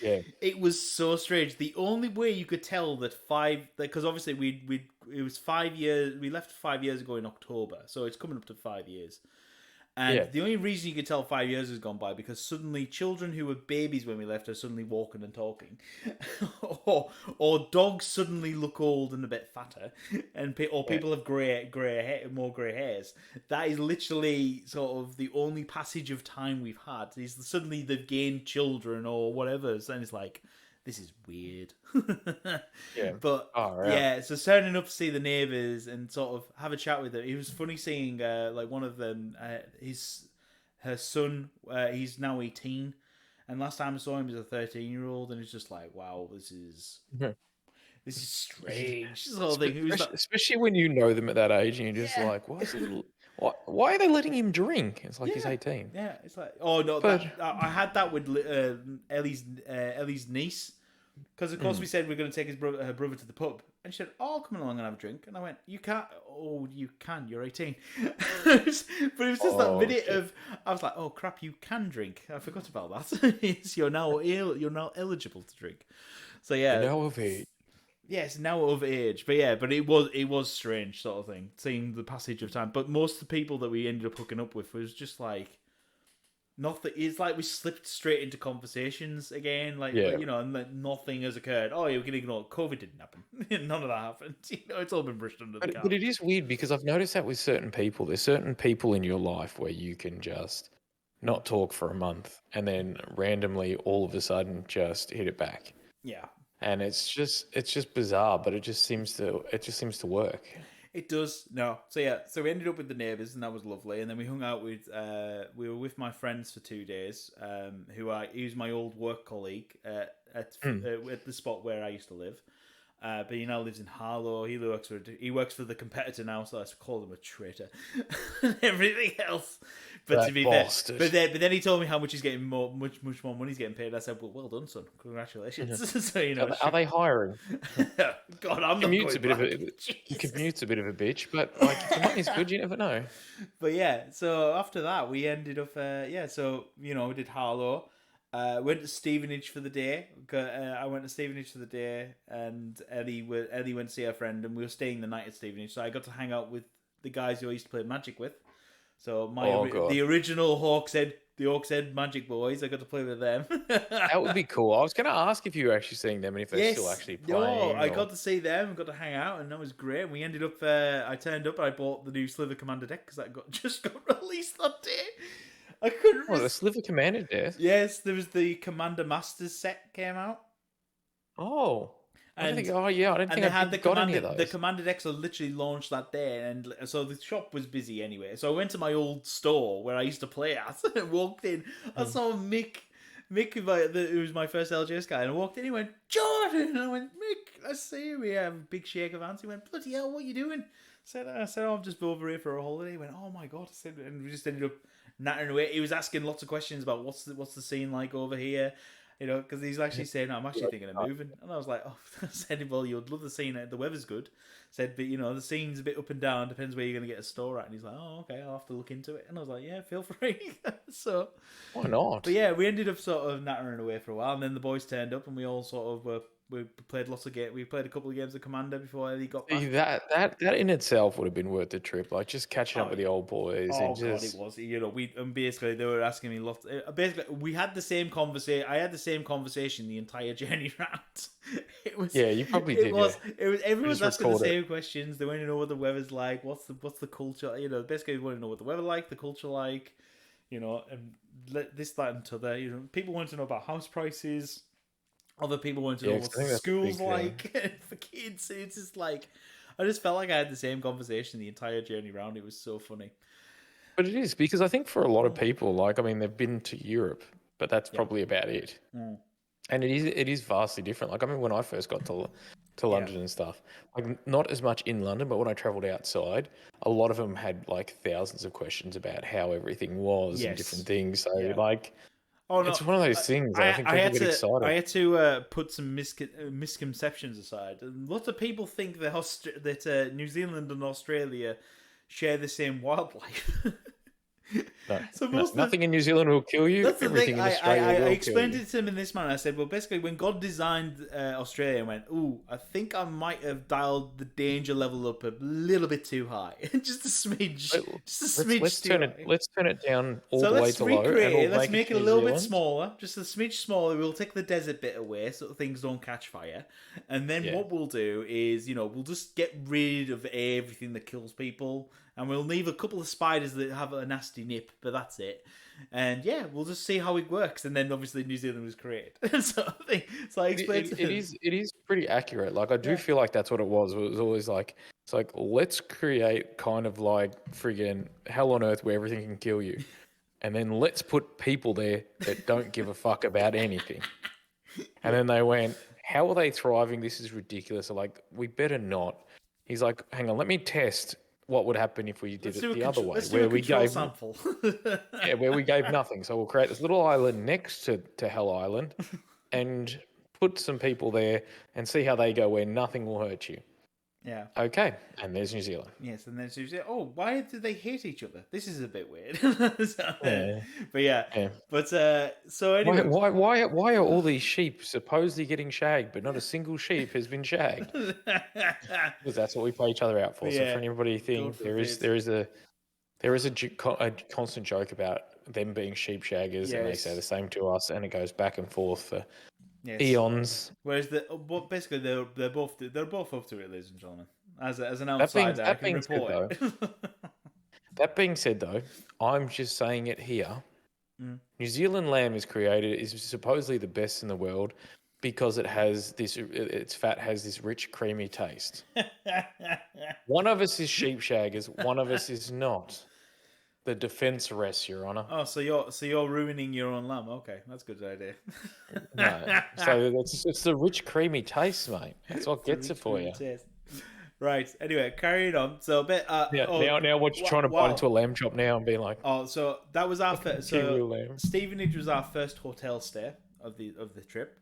B: Yeah.
A: It was so strange. The only way you could tell because obviously it was 5 years. We left 5 years ago in October, so it's coming up to 5 years. And the only reason you could tell 5 years has gone by because suddenly children who were babies when we left are suddenly walking and talking, or dogs suddenly look old and a bit fatter, and people have more grey hairs. That is literally sort of the only passage of time we've had. Is suddenly they've gained children or whatever, and it's like. This is weird.
B: Yeah.
A: But so turning up to see the neighbours and sort of have a chat with them. It was funny seeing like one of them, her son, he's now 18. And last time I saw him, he was a 13-year-old, and it's just like, wow, this is strange. This whole thing.
B: Especially when you know them at that age and you're just like, why are they letting him drink? It's like he's 18.
A: Yeah, it's like, oh no, but I had that with Ellie's niece. Because of course we said we're going to take her brother to the pub, and she said, "Oh, I'll come along and have a drink." And I went, "You can't." "Oh, you can. You're 18." But it was just that minute of I was like, "Oh crap, you can drink." I forgot about that. You're now eligible to drink. So yeah,
B: You're now of age.
A: yes, now of age. But yeah, but it was strange sort of thing, seeing the passage of time. But most of the people that we ended up hooking up with was just like nothing. It's like we slipped straight into conversations again, and like nothing has occurred. Oh, you can ignore it. COVID didn't happen. None of that happened. It's all been brushed under the carpet.
B: But it is weird because I've noticed that with certain people. There's certain people in your life where you can just not talk for a month and then randomly all of a sudden just hit it back.
A: Yeah.
B: And it's just bizarre, but it just seems to work.
A: It does. No. So yeah. So we ended up with the neighbours, and that was lovely. And then we hung out with. We were with my friends for 2 days. He was my old work colleague at the spot where I used to live. But he now lives in Harlow. He works for the competitor now, so I call him a traitor and everything else. But
B: That
A: to be
B: bastard.
A: fair, but then he told me how much he's getting much more money he's getting paid. I said, well done, son. Congratulations. So
B: Are they hiring?
A: God, I'm not
B: Commute's
A: going
B: a bit
A: back.
B: Commute's a bit of a bitch, but like if the money's good, you never know.
A: But yeah, so after that we ended up so we did Harlow. Went to Stevenage for the day. I went to Stevenage for the day, and Ellie went to see her friend, and we were staying the night at Stevenage. So I got to hang out with the guys who I used to play Magic with. So the original Hawkshead Magic boys. I got to play with them.
B: That would be cool. I was going to ask if you were actually seeing them and if they're still actually playing.
A: I got to see them, got to hang out, and that was great. We ended up. I turned up and I bought the new Slither Commander deck because that just got released that day. I couldn't.
B: The Slither Commander deck?
A: Yes, there was the Commander Masters set came out.
B: Oh. I didn't think
A: they had
B: any of those.
A: The Commander decks are literally launched that day, and so the shop was busy anyway. So I went to my old store where I used to play at, and walked in. I saw Mick, who was my first LGS guy, and I walked in. He went, "Jordan," and I went, "Mick, I see you." We have a big shake of hands. He went, "Bloody hell, what are you doing?" I said, "Oh, I'm just over here for a holiday." He went, "Oh my god," and we just ended up nattering away. He was asking lots of questions about what's the scene like over here. Because he's actually saying, "I'm actually thinking of moving," and I was like, "Oh," I said, "Well, you'd love the scene. The weather's good." Said, "But the scene's a bit up and down. Depends where you're going to get a store at." And he's like, "Oh, okay, I'll have to look into it." And I was like, "Yeah, feel free." So
B: why not?
A: But yeah, we ended up sort of nattering away for a while, and then the boys turned up, and we all sort of we played lots of games. We played a couple of games of Commander before he got back.
B: That in itself would have been worth the trip. Like just catching up with the old boys.
A: Oh god, it was. Basically they were asking me lots. Basically, we had the same conversation. I had the same conversation the entire journey round. It was.
B: Yeah, you probably did.
A: It was. Everyone's asking the same questions. They want to know what the weather's like. What's the culture? Basically, they want to know what the weather like, the culture like. And this, that, and t'other. People want to know about house prices. Other people want to know what the school's like for kids. It's just like, I just felt like I had the same conversation the entire journey round. It was so funny.
B: But it is, because I think for a lot of people, they've been to Europe, but that's probably about it.
A: Mm.
B: And it is vastly different. Like, I mean, when I first got to London and stuff, like not as much in London, but when I travelled outside, a lot of them had like thousands of questions about how everything was and different things. So it's one of those things. I think people get excited.
A: I had to put some misconceptions aside. Lots of people think that New Zealand and Australia share the same wildlife.
B: No, nothing in New Zealand will kill you.
A: That's
B: Everything
A: the
B: in Australia will kill you.
A: I explained it to him in this manner. I said, well, basically, when God designed Australia, I went, "Ooh, I think I might have dialed the danger level up a little bit too high, just a smidge,
B: Let's turn it down all the way to low.
A: Let's make it a little bit smaller, just a smidge smaller. We'll take the desert bit away so that things don't catch fire, and then what we'll do is, we'll just get rid of everything that kills people." And we'll leave a couple of spiders that have a nasty nip, but that's it. And we'll just see how it works. And then obviously New Zealand was created. So I explained to him.
B: It is pretty accurate. Like I do feel like that's what it was. It was always like, it's like, let's create kind of like friggin' hell on earth where everything can kill you. And then let's put people there that don't give a fuck about anything. And then they went, how are they thriving? This is ridiculous. So like, we better not. He's like, hang on, let me test what would happen if we did it the other way, where we gave
A: sample.
B: where we gave nothing. So we'll create this little island next to Hell Island and put some people there and see how they go where nothing will hurt you.
A: Yeah.
B: Okay. And there's New Zealand.
A: Yes, and then she was like, "Oh, why do they hate each other? This is a bit weird."
B: Yeah.
A: But yeah.
B: Yeah.
A: But so anyway,
B: Why are all these sheep supposedly getting shagged, but not a single sheep has been shagged? Because that's what we pay each other out for.
A: But
B: So
A: yeah,
B: for anybody thinking
A: God
B: there is a constant joke about them being sheep shaggers, and they say
A: Yes.
B: the same to us, and it goes back and forth for
A: Yes.
B: eons.
A: Whereas basically they're both up to it, ladies and gentlemen. As an
B: That being
A: outsider, I can
B: said,
A: report it.
B: That being said, though, I'm just saying it here. New Zealand lamb is supposedly the best in the world because its fat has this rich, creamy taste. One of us is sheep shaggers, one of us is not. The defense rests, Your Honor.
A: Oh, so you're ruining your own lamb. Okay, that's a good idea.
B: No, so it's the rich, creamy taste, mate. That's what gets it for you.
A: Taste. Right. Anyway, carrying on. So a bit.
B: Now what you're trying to bite into a lamb chop now and be like,
A: oh, so that was our first. So
B: lamb.
A: Stevenage was our first hotel stay of the trip,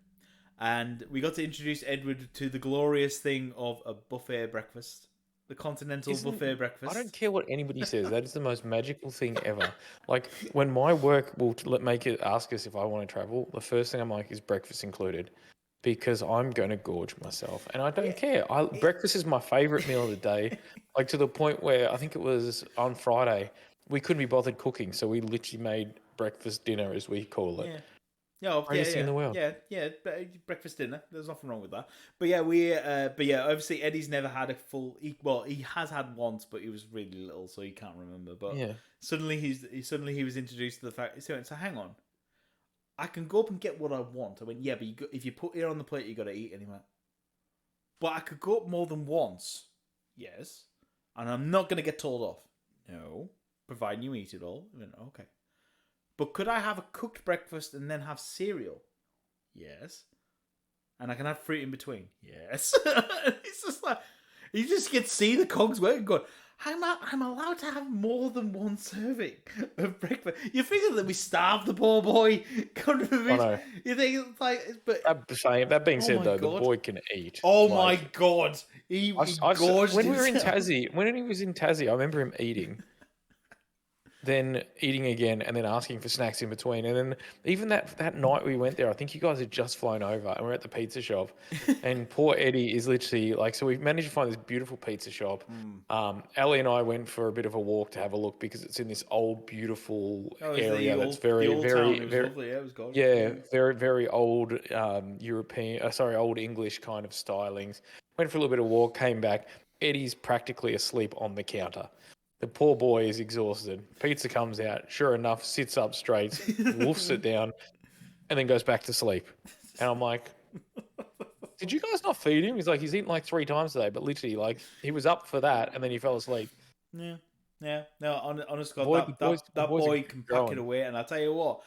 A: and we got to introduce Edward to the glorious thing of a buffet breakfast. The continental buffet breakfast.
B: I don't care what anybody says. That is the most magical thing ever. Like, when my work will ask us if I want to travel, the first thing I'm like is breakfast included, because I'm going to gorge myself. And I don't care. Breakfast is my favourite meal of the day. Like, to the point where I think it was on Friday, we couldn't be bothered cooking, so we literally made breakfast dinner, as we call it.
A: Yeah.
B: Greatest thing in the world.
A: Yeah, breakfast dinner. There's nothing wrong with that. But yeah, obviously Eddie's never had a full. He has had once, but he was really little, so he can't remember. But suddenly he was introduced to the fact. So hang on, I can go up and get what I want. I went, yeah, but if you put it on the plate, you got to eat. And he went, but I could go up more than once. Yes, and I'm not going to get told off. No, providing you eat it all. I went, okay. But could I have a cooked breakfast and then have cereal? Yes. And I can have fruit in between? Yes. It's just like, you just get to see the cogs working going, I'm allowed to have more than one serving of breakfast. You figure that we starved the poor boy. You think it's like, but
B: that being said, though,
A: God.
B: the boy can eat.
A: Oh my God. He gorged
B: when we were in
A: himself.
B: Tassie, when he was in Tassie, I remember him eating. Then eating again, and then asking for snacks in between. And then even that night we went there, I think you guys had just flown over, and we're at the pizza shop. And poor Eddie is literally like, so we've managed to find this beautiful pizza shop. Ellie and I went for a bit of a walk to have a look, because it's in this old, beautiful area that's very
A: lovely. Yeah, it was gorgeous.
B: Yeah, very, very old old English kind of stylings. Went for a little bit of walk, came back. Eddie's practically asleep on the counter. The poor boy is exhausted. Pizza comes out. Sure enough, sits up straight, wolfs it down, and then goes back to sleep. And I'm like, did you guys not feed him? He's like, he's eaten like 3 times today, but literally, like, he was up for that, and then he fell asleep.
A: Yeah. No, honestly, that boy can pack it away. And I'll tell you what,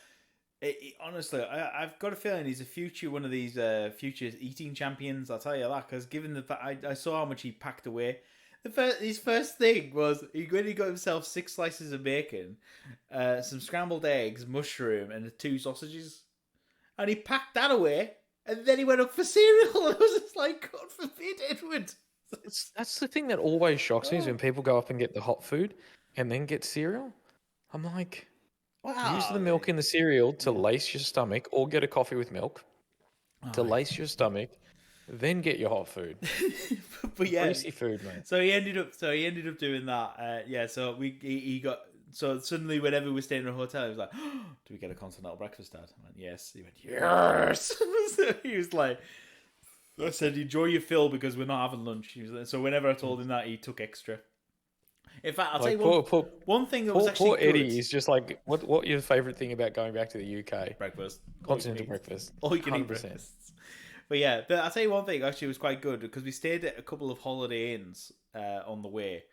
A: honestly, I've got a feeling he's a future one of these future eating champions. I'll tell you that, because given the fact I saw how much he packed away. His first thing was he got himself 6 slices of bacon, some scrambled eggs, mushroom, and 2 sausages, and he packed that away. And then he went up for cereal. I was just like, God forbid, Edward.
B: That's the thing that always shocks me, is when people go up and get the hot food and then get cereal. I'm like, use the milk in the cereal to lace your stomach, or get a coffee with milk to lace your stomach. Then get your hot food.
A: But yeah,
B: greasy food, mate.
A: So he ended up doing that. So he got. So suddenly, whenever we're staying in a hotel, he was like, oh, "Do we get a continental breakfast, Dad?" I went, "Yes." He went, "Yes." So he was like, "I said, enjoy your fill, because we're not having lunch." He was like, so whenever I told him that, he took extra. In fact, I'll tell you one thing that was actually
B: poor Eddie is just like, what your favourite thing about going back to the UK?
A: Breakfast.
B: Continental breakfast.
A: All you can eat breakfasts. But yeah, I'll tell you one thing actually was quite good, because we stayed at a couple of Holiday Inns on the way.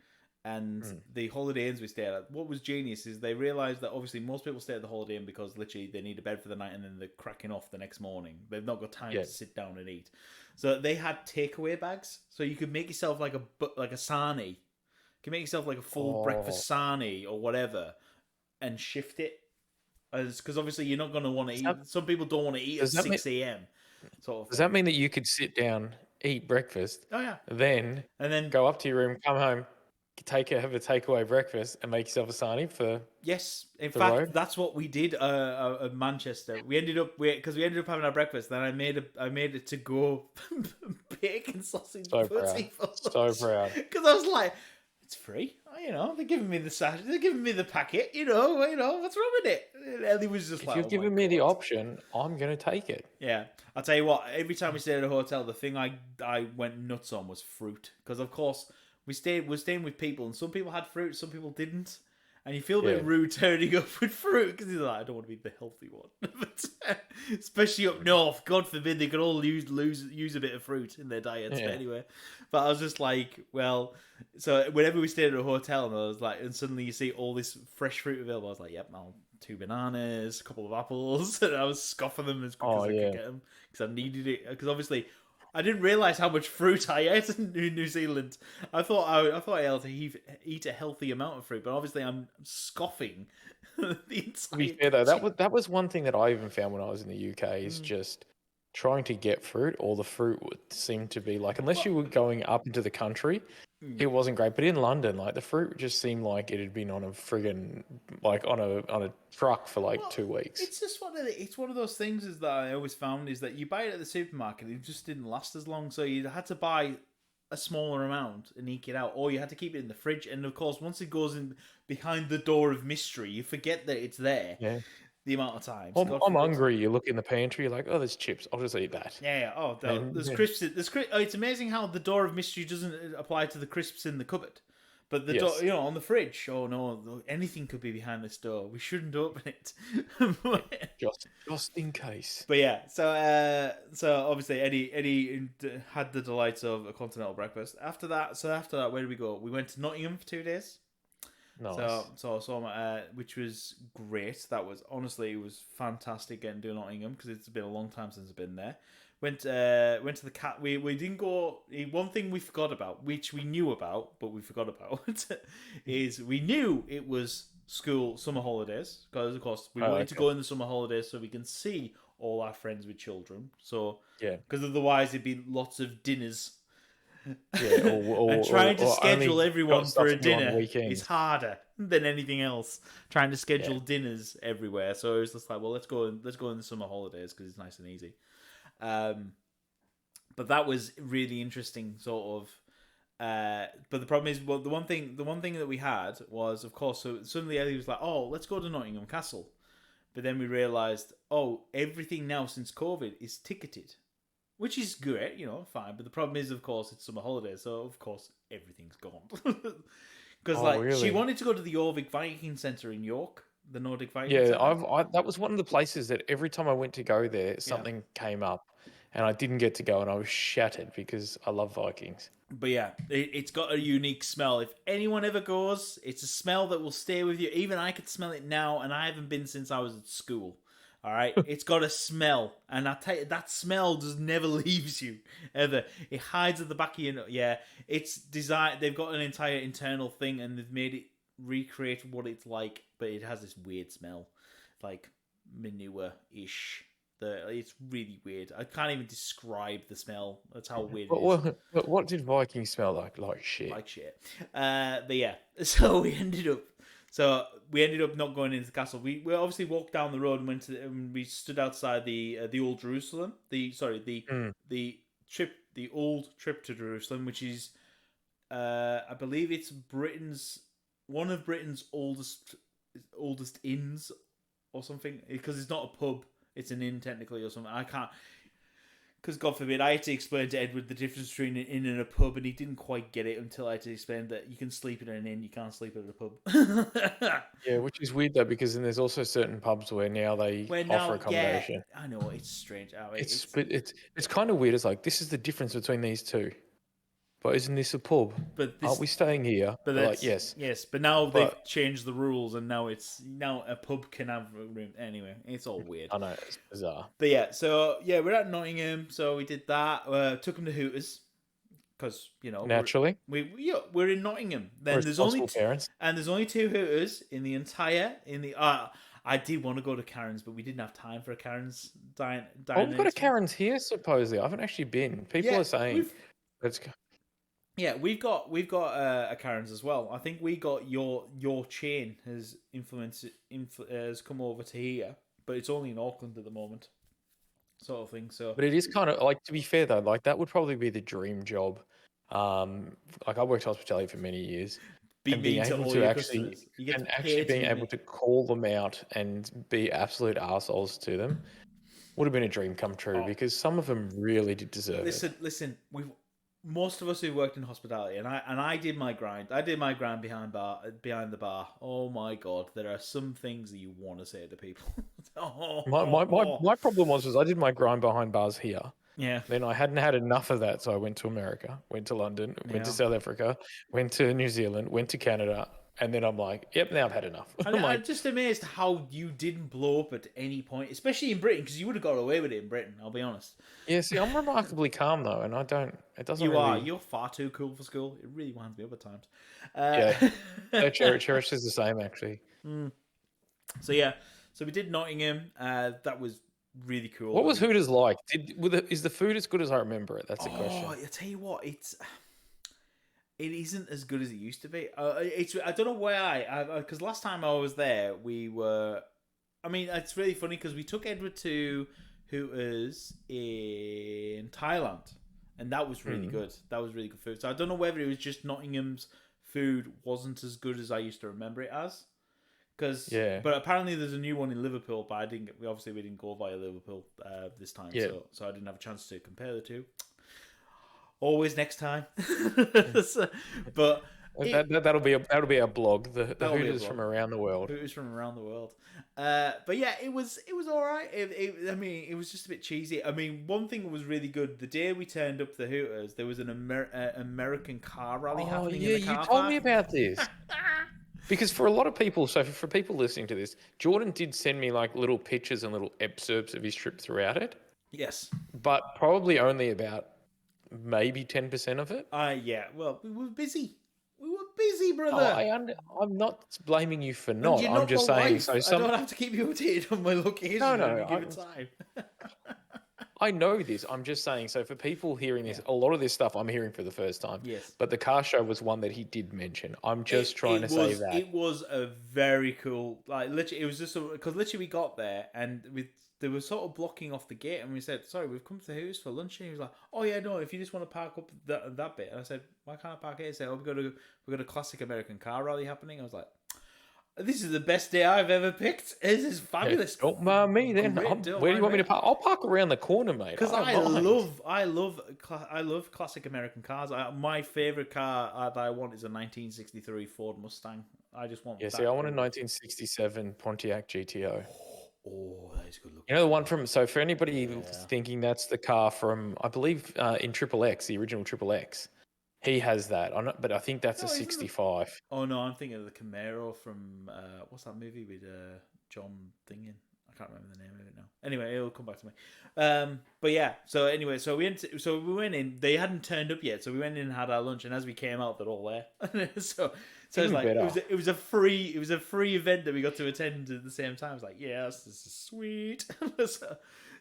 A: And the Holiday Inns we stayed at, what was genius is they realised that obviously most people stay at the Holiday Inn because literally they need a bed for the night and then they're cracking off the next morning. They've not got time to sit down and eat. So they had takeaway bags, so you could make yourself like a sarnie. You can make yourself like a full breakfast sarnie or whatever, and shift it. Because obviously you're not going to want to eat. Some people don't want to eat at 6 a.m. sort of
B: Does
A: thing.
B: that mean that you could sit down, eat breakfast,
A: Oh yeah,
B: then
A: and then
B: go up to your room, come home, have a takeaway breakfast, and make yourself a sarnie for
A: yes, in
B: the
A: fact,
B: road?
A: that's what we did. At Manchester, we ended up having our breakfast. Then I made it to go bacon sausage
B: So proud.
A: putty for
B: So proud.
A: because I was like, it's free. They're giving me the sachet. They're giving me the packet. What's wrong with it? And Ellie was just
B: If
A: like,
B: you're
A: oh my
B: giving me the
A: god.
B: option, I'm going to take it.
A: Yeah, I'll tell you what. Every time we stayed at a hotel, the thing I went nuts on was fruit because of course we're staying with people and some people had fruit, some people didn't, and you feel a
B: Yeah.
A: bit rude turning up with fruit because you're like, I don't want to be the healthy one. But, especially up north, God forbid they could all use a bit of fruit in their diets.
B: Yeah.
A: But anyway, but I was just like, well, so whenever we stayed at a hotel and I was like, and suddenly you see all this fresh fruit available, I was like, yep, I'll 2 bananas, a couple of apples, and I was scoffing them as quick as I could get them because I needed it. Because obviously, I didn't realize how much fruit I ate in New Zealand. I thought I had to eat a healthy amount of fruit, but obviously I'm scoffing the entire.
B: To be fair though, that was one thing that I even found when I was in the UK is just trying to get fruit. All the fruit would seem to be like, unless you were going up into the country, it wasn't great. But in London, like the fruit just seemed like it had been on a friggin' like on a truck for like 2 weeks.
A: It's just one of those things is that I always found is that you buy it at the supermarket, it just didn't last as long, so you had to buy a smaller amount and eke it out, or you had to keep it in the fridge. And of course, once it goes in behind the door of mystery, you forget that it's there.
B: Yeah.
A: The amount of times.
B: I'm hungry. You look in the pantry, you're like, oh, there's chips. I'll just eat that.
A: Yeah. Oh,
B: And,
A: there's
B: yeah.
A: crisps. It's amazing how the door of mystery doesn't apply to the crisps in the cupboard, but the door, on the fridge. Oh no, anything could be behind this door. We shouldn't open it.
B: Just in case.
A: But yeah, so obviously Eddie had the delights of a continental breakfast. After that, where did we go? We went to Nottingham for 2 days.
B: Nice.
A: So I saw which was great. That was honestly, it was fantastic getting to Nottingham because it's been a long time since I've been there. Went to the cat. We didn't go. One thing we forgot about, which we knew about, but we forgot about, is we knew it was school summer holidays because of course we wanted to go in the summer holidays so we can see all our friends with children. So
B: yeah,
A: because otherwise it'd be lots of dinners.
B: Yeah,
A: and trying to schedule everyone for a dinner is harder than anything else. Trying to schedule dinners everywhere, so it was just like, well, let's go in the summer holidays because it's nice and easy. But that was really interesting, sort of. But the problem is, well, the one thing that we had was, of course, so suddenly Ellie was like, "Oh, let's go to Nottingham Castle," but then we realised, oh, everything now since COVID is ticketed. Which is great, fine. But the problem is, of course, it's summer holidays, so of course everything's gone. Because
B: really?
A: she wanted to go to the Jorvik Viking Centre in York, the Nordic Viking
B: Yeah,
A: Centre.
B: that was one of the places that every time I went to go there, something came up, and I didn't get to go, and I was shattered because I love Vikings.
A: But yeah, it's got a unique smell. If anyone ever goes, it's a smell that will stay with you. Even I could smell it now, and I haven't been since I was at school. All right, it's got a smell, and I tell you, that smell just never leaves you ever. It hides at the back of your. Yeah, it's designed. They've got an entire internal thing, and they've made it recreate what it's like, but it has this weird smell, like manure-ish. It's really weird. I can't even describe the smell. That's how weird it is.
B: But what did Vikings smell like? Like shit.
A: Like shit. But yeah, so we ended up not going into the castle. We obviously walked down the road and went we stood outside the old Jerusalem. The old trip to Jerusalem, which is I believe it's one of Britain's oldest inns or something, because it's not a pub, it's an inn technically or something. I can't. Because God forbid, I had to explain to Edward the difference between an inn and a pub, and he didn't quite get it until I had to explain that you can sleep in an inn, you can't sleep at a pub.
B: Yeah, which is weird though, because then there's also certain pubs where now they offer accommodation.
A: Yeah, I know, it's strange.
B: It's kind of weird. It's like, this is the difference between these two. But isn't this a pub? Aren't we staying here?
A: But
B: like, yes.
A: Yes, but now they've changed the rules, and now a pub can have a room. Anyway, it's all weird.
B: I know, it's bizarre.
A: But yeah, so yeah, we're at Nottingham, so we did that. Took him to Hooters because
B: naturally
A: we're in Nottingham. Then there's only 2 Hooters in the entire I did want to go to Karen's, but we didn't have time for a Karen's dine
B: Oh, we've got a
A: experience.
B: Karen's here supposedly. I haven't actually been. People are saying it's.
A: Yeah, we've got a Karen's as well. I think we got your chain has has come over to here, but it's only in Auckland at the moment, sort of thing. So,
B: But it is kind of like, to be fair though, like that would probably be the dream job. Like I worked hospitality for many years,
A: be
B: and being
A: mean to
B: able
A: all
B: to
A: your
B: actually
A: customers. You get
B: and
A: to
B: actually
A: pay to
B: being
A: be
B: able
A: mean.
B: to call them out and be absolute assholes to them would have been a dream come true
A: Oh,
B: because some of them really did deserve it.
A: listen. Most of us who worked in hospitality, and I did my grind. I did my grind behind the bar. Oh my god, there are some things that you want to say to people.
B: My problem was I did my grind behind bars here.
A: Yeah.
B: Then I hadn't had enough of that, so I went to America, went to London, went to
A: Yeah.
B: South Africa, went to New Zealand, went to Canada, and then I'm like, yep, now I've had enough.
A: I'm just amazed how you didn't blow up at any point, especially in Britain, because you would have got away with it in Britain. I'll be honest.
B: Yeah, see, I'm remarkably calm though, and it doesn't really.
A: You're far too cool for school. It really winds me up at times.
B: Yeah, Cherish is the same actually.
A: So yeah, so we did Nottingham. That was really cool.
B: What was Hooters like? Is the food as good as I remember it? That's the question.
A: I tell you what, it isn't as good as it used to be. I don't know why because last time I was there, we were. I mean, it's really funny because we took Edward to Hooters in Thailand, and that was really good. That was really good food. So I don't know whether it was just Nottingham's food wasn't as good as I used to remember it as. But apparently there's a new one in Liverpool, but we didn't go via Liverpool this time, so I didn't have a chance to compare the two. Always next time. But
B: that'll be a blog. The Hooters from around the world.
A: Hooters from around the world. But yeah, it was all right. I mean, it was just a bit cheesy. I mean, one thing that was really good. The day we turned up the Hooters, there was an American car rally happening in the car
B: you told
A: park.
B: me about this. Because for a lot of people, so for people listening to this, Jordan did send me like little pictures and little excerpts of his trip throughout it.
A: Yes.
B: But probably only about maybe 10% of it.
A: Yeah. Well, we were busy. We were busy, brother.
B: I'm not blaming you for not. I'm just saying. So
A: I don't have to keep you updated on my location at any given time.
B: I know this. I'm just saying. So for people hearing this, a lot of this stuff I'm hearing for the first time.
A: Yes.
B: But the car show was one that he did mention. I'm just trying to say that
A: it was a very cool. Like literally, it was just because literally we got there and they were sort of blocking off the gate, and we said, "Sorry, we've come to Hooters for lunch." And he was like, "Oh yeah, no, if you just want to park up that bit." And I said, "Why can't I park here?" He said, "Oh, we've got a classic American car rally happening." I was like, "This is the best day I've ever picked. This is fabulous."
B: Don't mind me then. Where do you want me to park? I'll park around the corner, mate.
A: Because I love classic American cars. My favorite car that I want is a 1963 Ford Mustang. I just want.
B: Yeah, see, I want a 1967 Pontiac GTO.
A: Oh, that is good looking.
B: You know the one from. So for anybody thinking that's the car from, I believe in Triple X, the original Triple X. He has that, but I think that's a 65.
A: Oh no, I'm thinking of the Camaro from what's that movie with John Thingen? I can't remember the name of it now. Anyway, it'll come back to me. But yeah, so anyway, so we went in. They hadn't turned up yet, so we went in and had our lunch. And as we came out, they're all there. so it's like it was a free event that we got to attend at the same time. I was like, yes, this is sweet.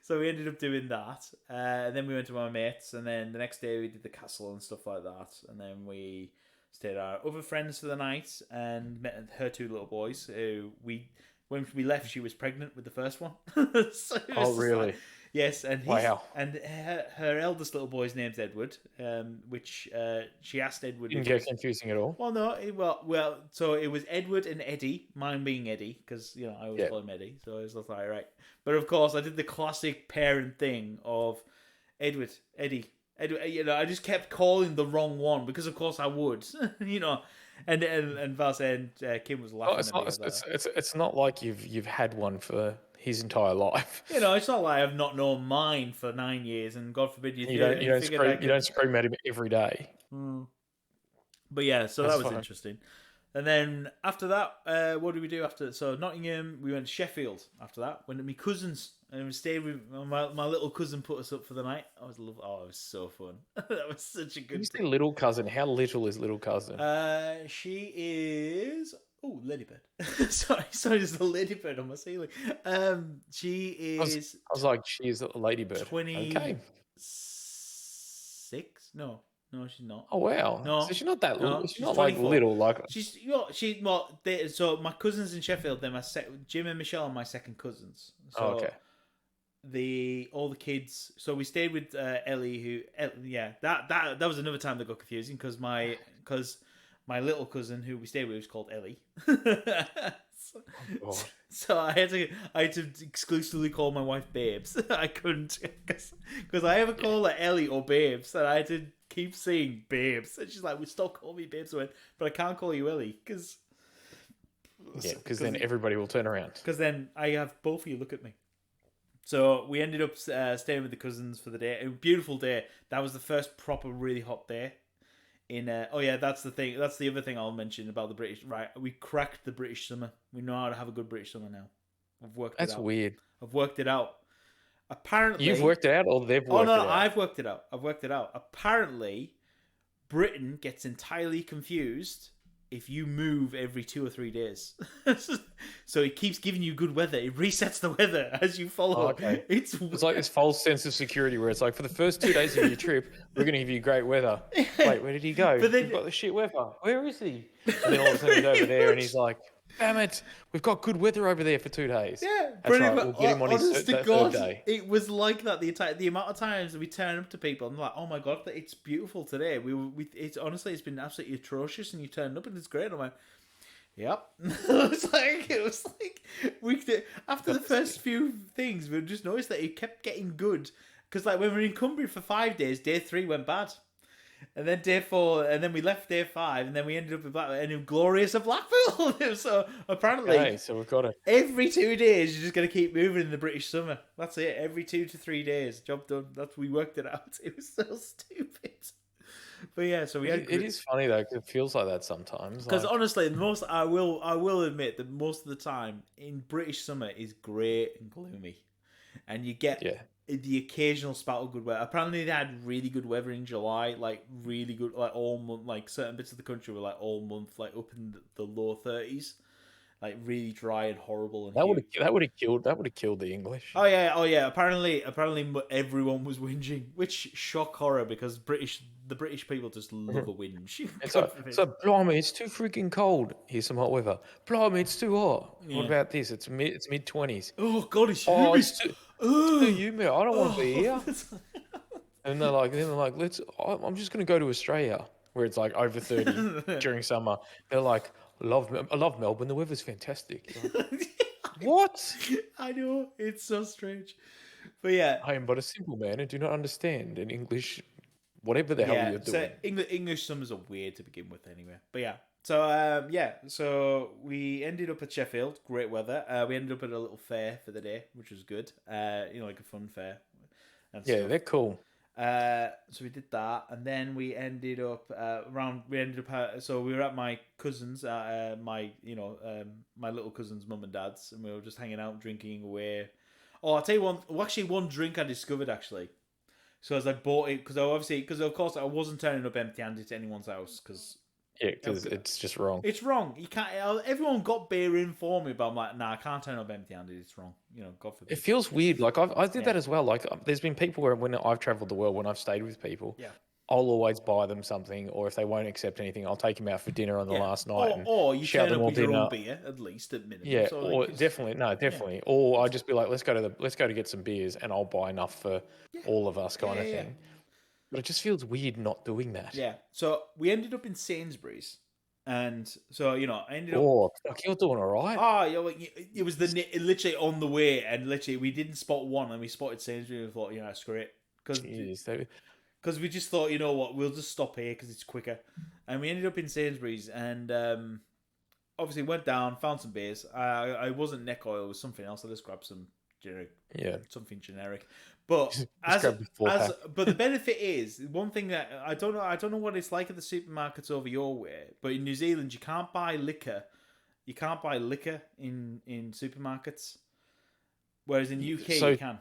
A: So we ended up doing that. And then we went to my mates. And then the next day we did the castle and stuff like that. And then we stayed at our other friends for the night and met her two little boys. Who when we left, she was pregnant with the first one.
B: Oh, really?
A: Yes, and
B: wow.
A: And her eldest little boy's name's Edward, which she asked Edward.
B: Didn't get confusing at all.
A: Well, no, well, so it was Edward and Eddie. Mine being Eddie, because I always call him Eddie, so I was like, right. But of course, I did the classic parent thing of Edward, Eddie. I just kept calling the wrong one because, of course, I would, And Val said Kim was laughing at me.
B: It's not like you've had one for his entire life.
A: It's not like I've not known mine for 9 years, and God forbid you
B: don't scream at him every day.
A: But yeah, so that was interesting. And then after that, what did we do after? So Nottingham, we went to Sheffield. After that, went to my cousins and we stayed with my little cousin. Put us up for the night. It was so fun. That was such a good.
B: You say little cousin? How little is little cousin?
A: She is Oh, ladybird. Sorry, there's a ladybird on my ceiling. She is
B: I was like, she is a ladybird. Okay.
A: 26. No, she's not.
B: Oh wow. So
A: No,
B: she's not that little.
A: no,
B: She's
A: she's
B: not like
A: 24.
B: little. Like
A: She's so my cousins in Sheffield. They're Jim and Michelle are my second cousins. So
B: okay.
A: all the kids. So we stayed with Ellie. That was another time that got confusing because my little cousin who we stayed with was called Ellie.
B: Oh,
A: So I had to exclusively call my wife Babes. I couldn't because I ever call her Ellie or Babes, and I had to keep saying Babes. And she's like, "We stop calling me Babes," but I can't call you Ellie because
B: then everybody will turn around.
A: Because then I have both of you look at me. So we ended up staying with the cousins for the day. A beautiful day. That was the first proper really hot day. That's the thing. That's the other thing I'll mention about the British. Right, we cracked the British summer. We know how to have a good British summer now. I've worked it out.
B: That's weird.
A: I've worked it out. Apparently,
B: You've worked it out, or they've worked it out?
A: I've worked it out. Apparently, Britain gets entirely confused if you move every 2 or 3 days. So it keeps giving you good weather. It resets the weather as you follow.
B: Oh, okay.
A: It's
B: like this false sense of security where it's like, for the first 2 days of your trip, we're going to give you great weather. Wait, where did he go? But then, we've got the shit weather. Where is he? And then all of a sudden he's over there and he's like, damn it, we've got good weather over there for 2 days.
A: Yeah,
B: that's right. We'll get him on his third day.
A: It was like that the amount of times we turn up to people and they're like, oh my god, it's beautiful today. It's honestly, it's been absolutely atrocious, and you turned up and it's great. And I'm like, yep. it was like after the first few things, we just noticed that it kept getting good. Because like when we were in Cumbria for 5 days, day 3 went bad. And then day 4, and then we left day 5, and then we ended up in Blackpool, and in glorious of Blackpool. So apparently,
B: so we've got it.
A: Every 2 days, you're just going to keep moving in the British summer. That's it. Every 2 to 3 days, job done. We worked it out. It was so stupid. But yeah, so we had.
B: It is funny though, because it feels like that sometimes.
A: Because honestly, I will admit that most of the time in British summer is grey and gloomy, and you get the occasional spout of good weather. Apparently, they had really good weather in July, like really good, like all month. Like certain bits of the country were like all month, like up in the low 30s, like really dry and horrible. And
B: that would have killed the English.
A: Oh yeah. Apparently, everyone was whinging, which shock horror because the British people just love a whinge.
B: It's like, blimey, it's too freaking cold. Here's some hot weather. Blimey, it's too hot. Yeah. What about this? It's mid-20s.
A: Oh god, it's humid.
B: It's too humid. I don't want to be here. And they're like, I'm just going to go to Australia where it's like over 30 during summer. They're like, I love Melbourne. The weather's fantastic. Like, what?
A: I know, it's so strange, but yeah,
B: I am but a simple man and do not understand in English, whatever the hell you're doing.
A: So English summers are weird to begin with, anyway. But yeah, so we ended up at Sheffield. Great weather. We ended up at a little fair for the day, which was good. Like a fun fair.
B: Yeah, they're cool.
A: So we did that, and then we ended up so we were at my cousin's, my little cousin's mum and dad's, and we were just hanging out, drinking away. Oh, I'll tell you one drink I discovered actually. So as I bought it, because of course I wasn't turning up empty-handed to anyone's house, because
B: it's just wrong.
A: It's wrong. You can't. Everyone got beer in for me, but I'm like, nah, I can't turn up empty-handed. It's wrong. God forbid.
B: It feels weird. Like I did that as well. Like there's been people where when I've traveled the world, when I've stayed with people, I'll always buy them something, or if they won't accept anything, I'll take them out for dinner on the last night,
A: or you
B: shout
A: turn
B: them
A: up with your
B: dinner.
A: own beer at least at minimum.
B: Yeah,
A: so
B: or definitely. Or I just be like, let's go to get some beers, and I'll buy enough for all of us, kind of thing. But it just feels weird not doing that.
A: Yeah. So we ended up in Sainsbury's. And so, I ended up...
B: Oh, you're doing all right.
A: Oh, it was literally on the way, and literally we didn't spot one, and we spotted Sainsbury's and thought, screw it. Because we just thought, you know what, we'll just stop here because it's quicker. And we ended up in Sainsbury's, and obviously went down, found some beers. I wasn't neck oil, it was something else. I just grabbed some generic. Yeah. Something generic. But but the benefit is one thing that I don't know what it's like at the supermarkets over your way, but in New Zealand you can't buy liquor. You can't buy liquor in supermarkets, whereas in UK you can.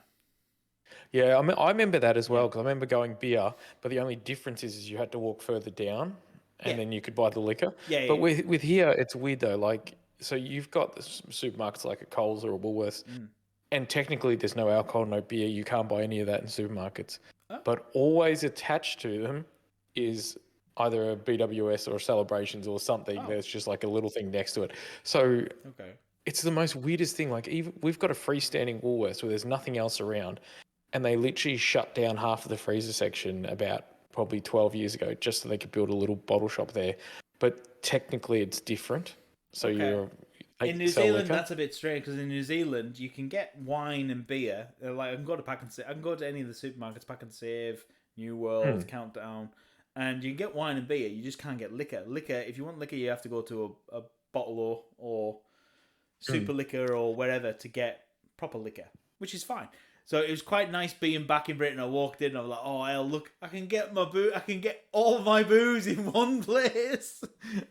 B: Yeah, I remember that as well, because I remember going beer, but the only difference is you had to walk further down, and then you could buy the liquor.
A: Yeah,
B: But
A: yeah.
B: with here, it's weird though. Like, so you've got the supermarkets like a Coles or a Woolworths, and technically there's no alcohol, no beer. You can't buy any of that in supermarkets.
A: Oh.
B: But always attached to them is either a BWS or a Celebrations or something.
A: Oh.
B: There's just like a little thing next to it. So
A: Okay.
B: it's the most weirdest thing. Like, even we've got a freestanding Woolworths where there's nothing else around, and they literally shut down half of the freezer section about probably 12 years ago just so they could build a little bottle shop there. But technically it's different. So
A: Okay. In New
B: sell
A: Zealand,
B: liquor.
A: that's a bit strange because in New Zealand you can get wine and beer. Like I can go to Pack and Save. I can go to any of the supermarkets, Pack and Save, New World, Countdown, and you can get wine and beer. You just can't get liquor. Liquor, if you want liquor, you have to go to a bottle or super liquor or wherever to get proper liquor, which is fine. So it was quite nice being back in Britain. I walked in and I was like, "Oh, hell, look! I can get all my booze in one place."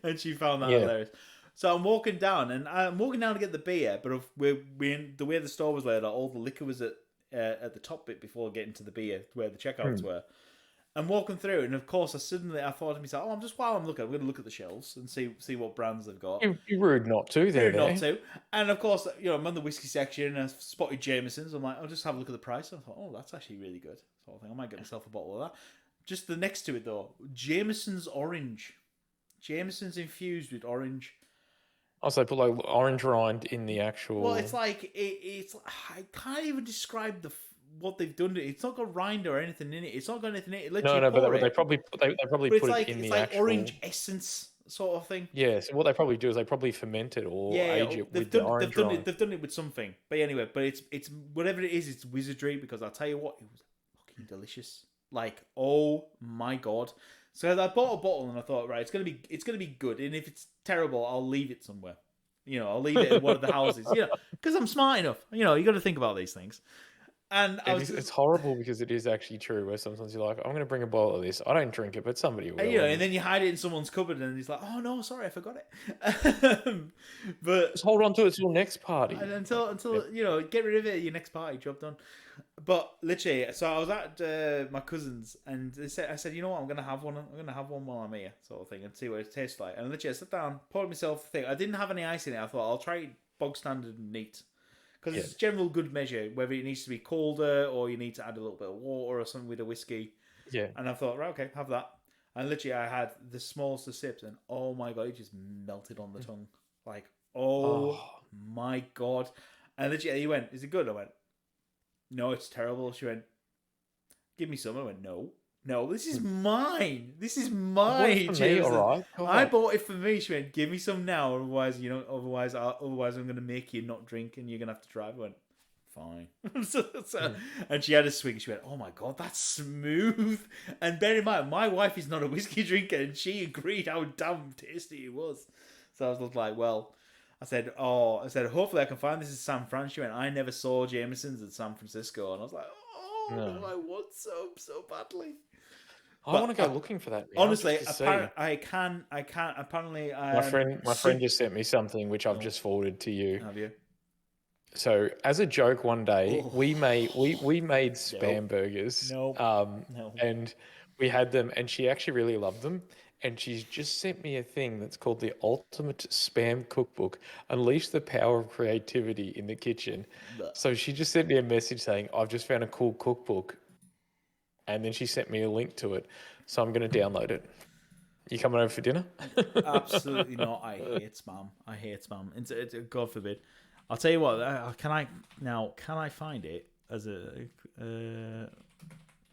A: And she found that hilarious. So I'm walking down to get the beer, but the way the store was laid out, all the liquor was at the top bit before getting to the beer where the checkouts were. I'm walking through, and of course, I thought to myself, while I'm looking, I'm going to look at the shelves and see what brands they've got.
B: You're rude not to,
A: Not to. And of course, I'm on the whiskey section, and I spotted Jameson's. I'm like, I'll just have a look at the price. And I thought, oh, that's actually really good. Sort of thing. I might get myself a bottle of that. Just the next to it, though, Jameson's orange. Jameson's infused with orange.
B: Also, put like orange rind in the actual.
A: Well, it's like it's. I can't even describe what they've done to it. It's not got rind or anything in it. It's not got anything in it.
B: No, but they probably put it in the actual
A: orange essence sort of thing.
B: Yeah, so what they probably do is they probably ferment it or age it with the orange rind.
A: They've done it with something. But anyway, it's whatever it is, it's wizardry because I'll tell you what, it was fucking delicious. Like, oh my god. So I bought a bottle and I thought, right, it's gonna be good. And if it's terrible, I'll leave it somewhere. I'll leave it in one of the houses. Because I'm smart enough. You got to think about these things. And
B: it's horrible because it is actually true. Where sometimes you're like, I'm going to bring a bottle of this. I don't drink it, but somebody will.
A: And then you hide it in someone's cupboard, and he's like, "Oh no, sorry, I forgot it." But
B: just hold on to it till next party.
A: And until get rid of it at your next party. Job done. But literally, so I was at my cousin's, and I said, you know what, I'm gonna have one. I'm gonna have one while I'm here, sort of thing, and see what it tastes like. And literally, I sat down, poured myself a thing. I didn't have any ice in it. I thought I'll try it bog standard and neat. Because it's general good measure, whether it needs to be colder or you need to add a little bit of water or something with a whiskey.
B: Yeah.
A: And I thought, right, okay, have that. And literally, I had the smallest of sips, and oh my god, it just melted on the tongue. Like, oh my god. And literally, he went, is it good? I went, no, it's terrible. She went, give me some. I went, no, this is mine. This is mine.
B: Me, all right.
A: I bought it for me. She went, give me some now, otherwise I'm going to make you not drink and you're going to have to drive. I went, fine. And she had a swig. She went, oh my god, that's smooth. And bear in mind, my wife is not a whiskey drinker, and she agreed how damn tasty it was. So I was like, well, I said, hopefully I can find this in San Fran. She went, I never saw Jameson's in San Francisco. And I was like, no. I want so badly.
B: I want to go looking for that.
A: Honestly, I can. Apparently,
B: my friend just sent me something which I've just forwarded to you.
A: Have you?
B: So, as a joke, one day we made spam burgers. And we had them, and she actually really loved them. And she's just sent me a thing that's called the Ultimate Spam Cookbook. Unleash the power of creativity in the kitchen. So she just sent me a message saying, I've just found a cool cookbook. And then she sent me a link to it. So I'm going to download it. You coming over for dinner?
A: Absolutely not. I hate spam. It's God forbid. I'll tell you what. Can I find it as a...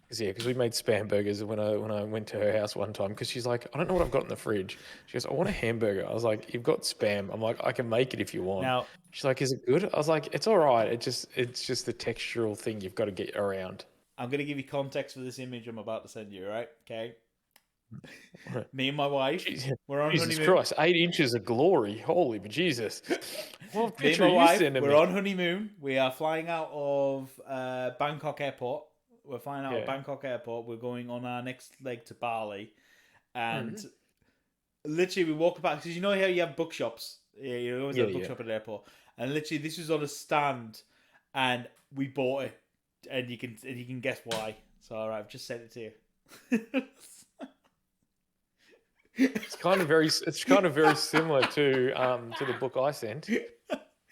B: because we made spam burgers when I went to her house one time, because she's like, I don't know what I've got in the fridge. She goes, I want a hamburger. I was like, you've got spam. I'm like, I can make it if you want.
A: Now,
B: she's like, is it good? I was like, it's all right. It's just the textural thing you've got to get around.
A: I'm going to give you context for this image I'm about to send you, right? Okay. Me and my wife, we're on
B: Jesus
A: honeymoon.
B: Christ, 8 inches of glory. Holy Jesus. What picture
A: Me and my wife,
B: sending
A: we're
B: me?
A: on honeymoon. We are flying out of Bangkok Airport. We're flying out of Bangkok Airport. We're going on our next leg to Bali. And literally we walk back, because you know how you have bookshops. Yeah, you always have a bookshop at the airport. And literally this was on a stand, and we bought it. And you can guess why. So alright, I've just sent it to you.
B: It's kind of very similar to the book I sent.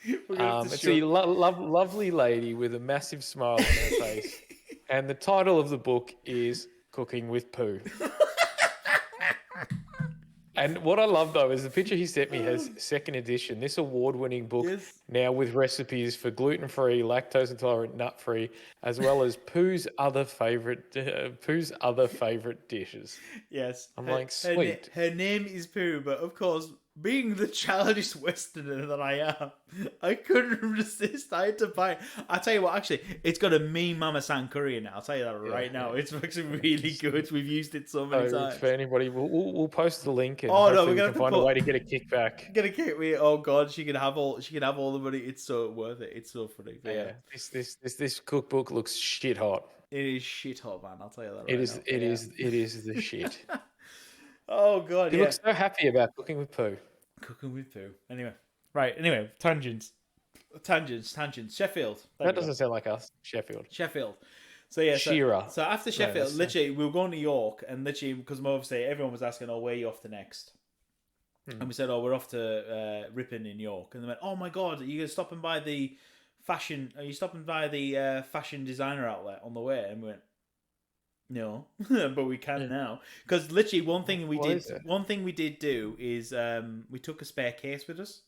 B: It's a lovely lady with a massive smile on her face, and the title of the book is Cooking with Poo. And what I love, though, is the picture he sent me has second edition. This award-winning book now with recipes for gluten-free, lactose-intolerant, nut-free, as well as Pooh's other favorite dishes.
A: Yes.
B: I'm like, sweet.
A: Her name is Pooh, but of course, being the childish Westerner that I am, I couldn't resist. I had to buy. I'll tell you what, actually, it's got a Me Mama San curry in it. I'll tell you that right now. It's actually really good. We've used it so many times.
B: For anybody, we'll post the link and
A: hopefully
B: we can find a way to get a kickback.
A: Get a kick. Oh God, she can have all the money. It's so worth it. It's so funny.
B: Yeah. This cookbook looks shit hot.
A: It is shit hot, man. I'll tell you that.
B: It is the shit.
A: Oh God,
B: you look so happy about cooking with Pooh.
A: Cooking with Pooh. Anyway, tangents. Sheffield.
B: That doesn't sound like us. Sheffield.
A: So yeah,
B: Shearer.
A: So after Sheffield, literally, we were going to York, and literally, because obviously everyone was asking, "Oh, where are you off to next?" And we said, "Oh, we're off to Ripon in York." And they went, "Oh my God, are you stopping by the fashion? Are you stopping by the fashion designer outlet on the way?" And we went, "No, but we can now." Because literally, one thing we did do is we took a spare case with us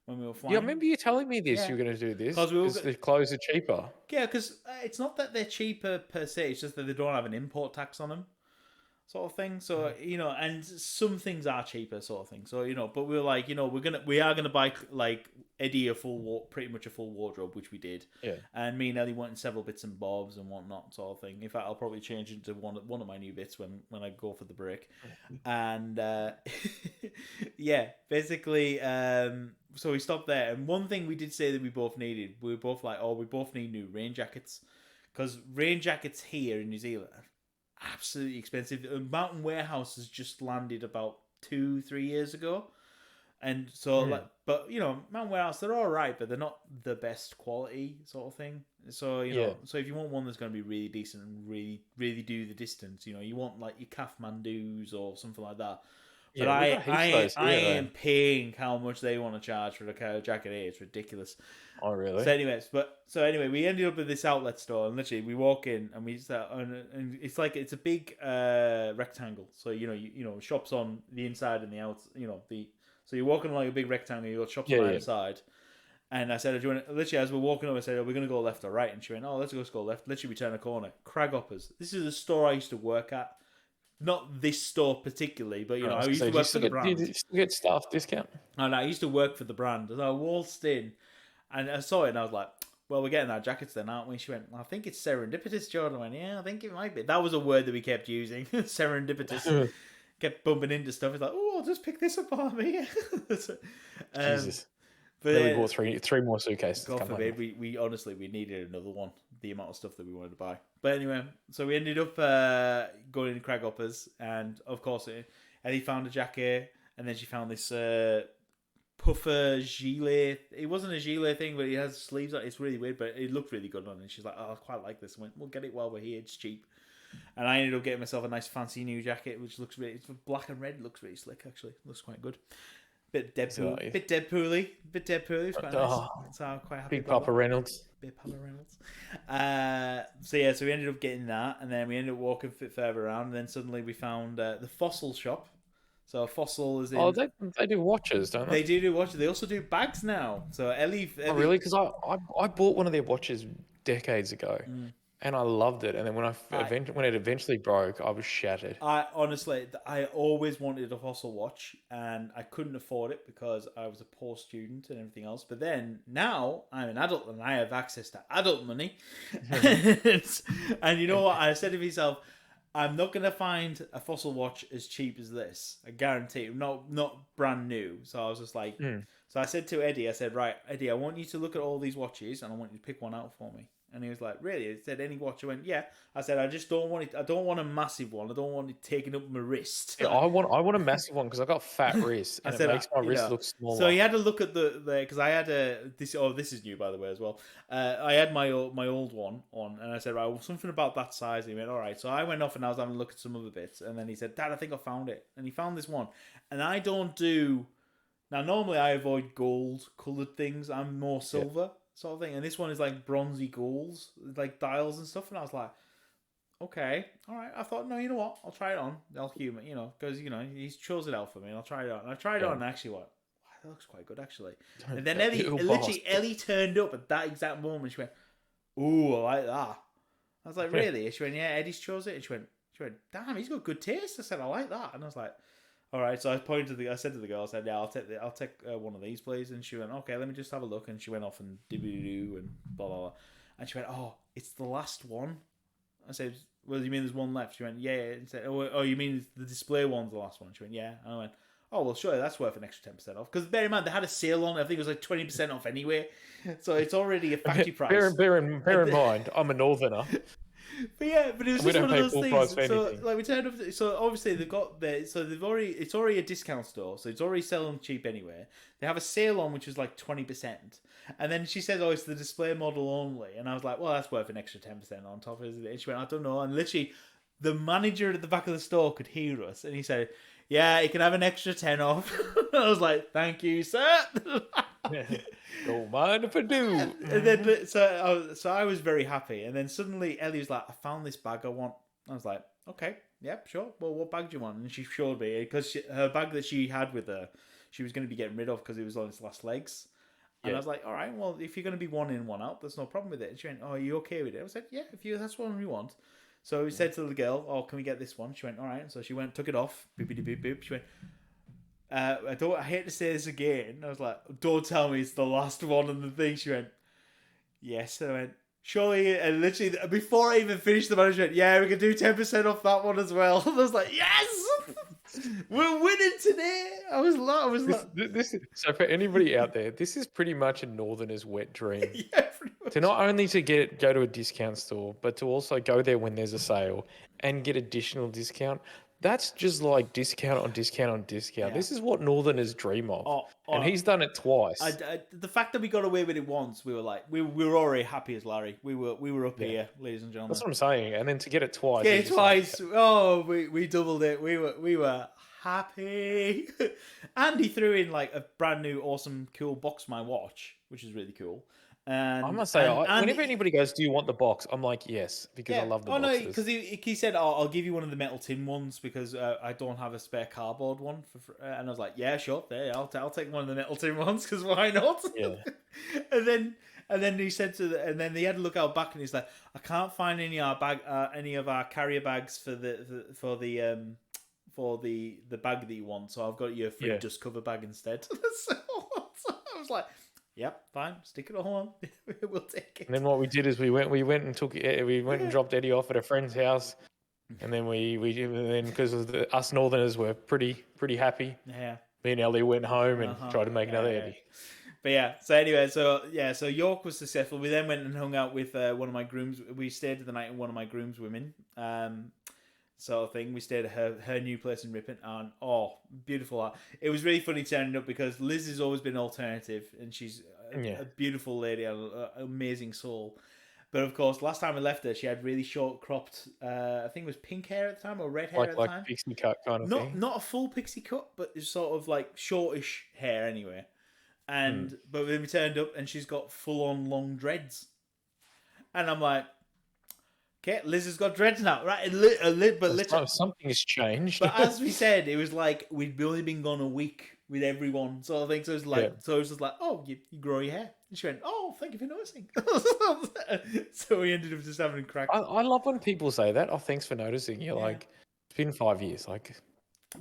A: when we were flying.
B: Yeah, I remember you telling me this. You were going to do this because the clothes are cheaper.
A: Yeah, because it's not that they're cheaper per se; it's just that they don't have an import tax on them, sort of thing. So and some things are cheaper, sort of thing. So but we were like, we are gonna buy like Eddie pretty much a full wardrobe, which we did.
B: Yeah. And
A: me and Ellie wanted several bits and bobs and whatnot, sort of thing. In fact, I'll probably change into one of my new bits when I go for the break. And yeah, basically, so we stopped there. And one thing we did say that we both needed, we were both like, we both need new rain jackets, because rain jackets here in New Zealand are absolutely expensive. Mountain Warehouse has just landed about 2-3 years ago. And so, but Mountain Warehouse, they're all right, but they're not the best quality, sort of thing. So so if you want one that's going to be really decent and really, really do the distance, you want like your Kathmandus or something like that. But I am paying how much they want to charge for the jacket here. It's ridiculous.
B: Oh, really?
A: So anyway, we ended up at this outlet store, and literally we walk in and we start, and it's a big rectangle. So shops on the inside and the out. So you're walking along a big rectangle, you've got shops on either side. And I said, literally, as we're walking over, I said, we're going to go left or right? And she went, let's go left. Literally, we turn a corner. Craghoppers. This is a store I used to work at. Not this store particularly, but, I used to work for the brand.
B: Did you still get staff discount?
A: And I used to work for the brand. So I waltzed in, and I saw it, and I was like, well, we're getting our jackets then, aren't we? She went, I think it's serendipitous, Jordan. I went, yeah, I think it might be. That was a word that we kept using, serendipitous. Kept bumping into stuff. It's like, I'll just pick this up on me.
B: Jesus. But we bought three more suitcases.
A: God forbid, we honestly needed another one. The amount of stuff that we wanted to buy. But anyway, so we ended up going to Craghoppers, and of course, Ellie found a jacket, and then she found this puffer gilet. It wasn't a gilet thing, but it has sleeves on it. It's really weird, but it looked really good on it. She's like, I quite like this. I went, we'll get it while we're here. It's cheap. And I ended up getting myself a nice fancy new jacket, which looks really, it's black and red. It looks really slick, actually. It looks quite good. Bit Deadpool-y. Bit Deadpool-y. It's quite nice. So I'm quite happy.
B: Big Papa Reynolds.
A: So we ended up getting that, and then we ended up walking a bit further around, and then suddenly we found the Fossil shop. So Fossil is in...
B: Oh, they do watches, don't they?
A: They do watches. They also do bags now. So Ellie...
B: Oh, really? Because I bought one of their watches decades ago. And I loved it. And then when it eventually broke, I was shattered.
A: I always wanted a Fossil watch, and I couldn't afford it because I was a poor student and everything else. But then now I'm an adult and I have access to adult money. And you know what? I said to myself, I'm not going to find a Fossil watch as cheap as this. I guarantee it. Not brand new. So I was just like... So I said to Eddie, right, Eddie, I want you to look at all these watches and I want you to pick one out for me. And he was like, really? He said, any watch? I went, yeah. I said, I just don't want it. I don't want a massive one. I don't want it taking up my wrist.
B: Yeah, I want a massive one because I got fat wrists and it makes my wrist look smaller.
A: So he had a look at the because I had this. Oh, this is new by the way as well. I had my old one on, and I said, right, well, something about that size. And he went, all right. So I went off and I was having a look at some other bits, and then he said, Dad, I think I found it. And he found this one, and I don't do. Now normally I avoid gold coloured things. I'm more silver. Sort of thing, and this one is like bronzy golds, like dials and stuff. And I was like, okay, all right. I thought, no, you know what? I'll try it on. I'll humor, because he's chose it out for me, and I'll try it on. And I tried it on, and actually, wow, that looks quite good, actually. And then Ellie turned up at that exact moment. She went, ooh, I like that. I was like, really? And she went, yeah, Eddie's chose it. And she went, damn, he's got good taste. I said, I like that, and I was like. All right, so I said to the girl, I said, yeah, I'll take one of these, please. And she went, okay, let me just have a look. And she went off and doo and blah, blah, blah. And she went, oh, it's the last one. I said, well, you mean there's one left? She went, yeah. And said, oh, you mean the display one's the last one? She went, yeah. And I went, oh, well, surely that's worth an extra 10% off. Because bear in mind, they had a sale on. I think it was like 20% off anyway. So it's already a factory price.
B: Bear in mind, I'm a northerner.
A: But it was just one of those things. So like we turned up. So obviously they've got it's already a discount store, so it's already selling cheap anyway. They have a sale on which is like 20%, and then she says, "Oh, it's the display model only," and I was like, "Well, that's worth an extra 10% on top, isn't it?" And she went, "I don't know," and literally, the manager at the back of the store could hear us, and he said, "Yeah, you can have an extra 10 off." I was like, "Thank you, sir."
B: Don't mind if I do.
A: And then so I was very happy, and then suddenly Ellie was like, "I found this bag I want." I was like, "Okay, yep, sure. Well, what bag do you want?" And she showed me because her bag that she had with her, she was going to be getting rid of because it was on its last legs. And I was like, "All right, well, if you're going to be one in, one out, there's no problem with it." And she went, "Oh, are you okay with it?" I said, "Yeah, that's one you want." So we said to the girl, "Oh, can we get this one?" She went, "All right." And so she went, took it off. Boop, boop, boop, boop. She went. I hate to say this again. I was like, don't tell me it's the last one on the thing. She went, yes. And I went, surely. And literally, before I even finished the money, she went, yeah, we can do 10% off that one as well. And I was like, yes, we're winning today. I was like,
B: so for anybody out there, this is pretty much a northerner's wet dream.
A: Yeah, pretty much.
B: To not only to go to a discount store, but to also go there when there's a sale and get additional discount. That's just like discount on discount on discount. Yeah. This is what northerners dream of, and he's done it twice.
A: The fact that we got away with it once, we were like, we were already happy as Larry. We were up here, ladies and gentlemen.
B: That's what I'm saying. And then to get it twice,
A: we doubled it. We were happy. And he threw in like a brand new, awesome, cool box my watch, which is really cool. And
B: I must say, whenever anybody goes, "Do you want the box?" I'm like, "Yes," because I love the boxes.
A: No, because he said, "I'll give you one of the metal tin ones because I don't have a spare cardboard one." And I was like, "Yeah, sure, there, I'll take one of the metal tin ones because why not?" Yeah. and then he said and then he had to look out back and he's like, "I can't find any of our carrier bags for the bag that you want, so I've got you a free dust cover bag instead." So I was like. Yep, fine. Stick it all on. We'll take it.
B: And then what we did is we went and dropped Eddie off at a friend's house, and then because us northerners were pretty happy.
A: Yeah.
B: Me and Ellie went home and tried to make another Eddie.
A: But yeah, so anyway, so York was successful. We then went and hung out with one of my grooms. We stayed the night in one of my groomswomen. Sort of thing. We stayed at her new place in Ripon, and beautiful. It was really funny turning up because Liz has always been alternative, and she's a beautiful lady, an amazing soul. But of course, last time we left her, she had really short cropped, I think it was pink hair at the time, or red hair at the time.
B: Like pixie cut kind of thing.
A: Not a full pixie cut, but it's sort of like shortish hair anyway. And but then we turned up, and she's got full on long dreads, and I'm like. Okay, Liz has got dreads now, right? But
B: something has changed.
A: But as we said, it was like we'd only been gone a week with everyone, sort of thing. So it was like, so it was just like, oh, you grow your hair. And she went, oh, thank you for noticing. So we ended up just having a crack.
B: I love when people say that. Oh, thanks for noticing. You're like, it's been 5 years. Like,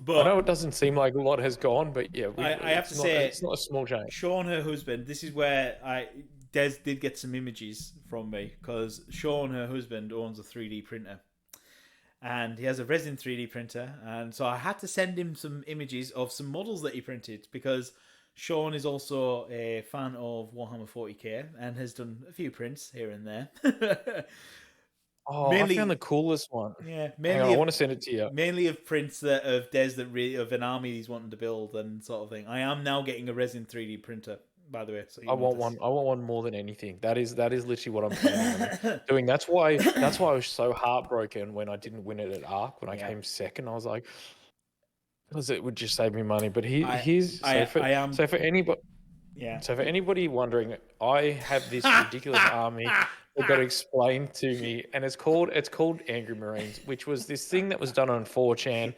B: but I know it doesn't seem like a lot has gone, but yeah,
A: I have to say,
B: it's not a small change.
A: Sean, her husband, this is where Des did get some images from me because Sean, her husband, owns a 3D printer. And he has a resin 3D printer. And so I had to send him some images of some models that he printed because Sean is also a fan of Warhammer 40k and has done a few prints here and there.
B: Oh, I found the coolest one.
A: Yeah,
B: Hang on, I want to send it to you.
A: Mainly of prints of Dez of an army he's wanting to build and sort of thing. I am now getting a resin 3D printer, by the way. So
B: I want one. I want one more than anything. That is literally what I'm planning on doing. That's why I was so heartbroken when I didn't win it at Arc when I came second. I was like, because it would just save me money. But for anybody.
A: Yeah.
B: So for anybody wondering, I have this ridiculous army that got explained to me, and it's called Angry Marines, which was this thing that was done on 4chan.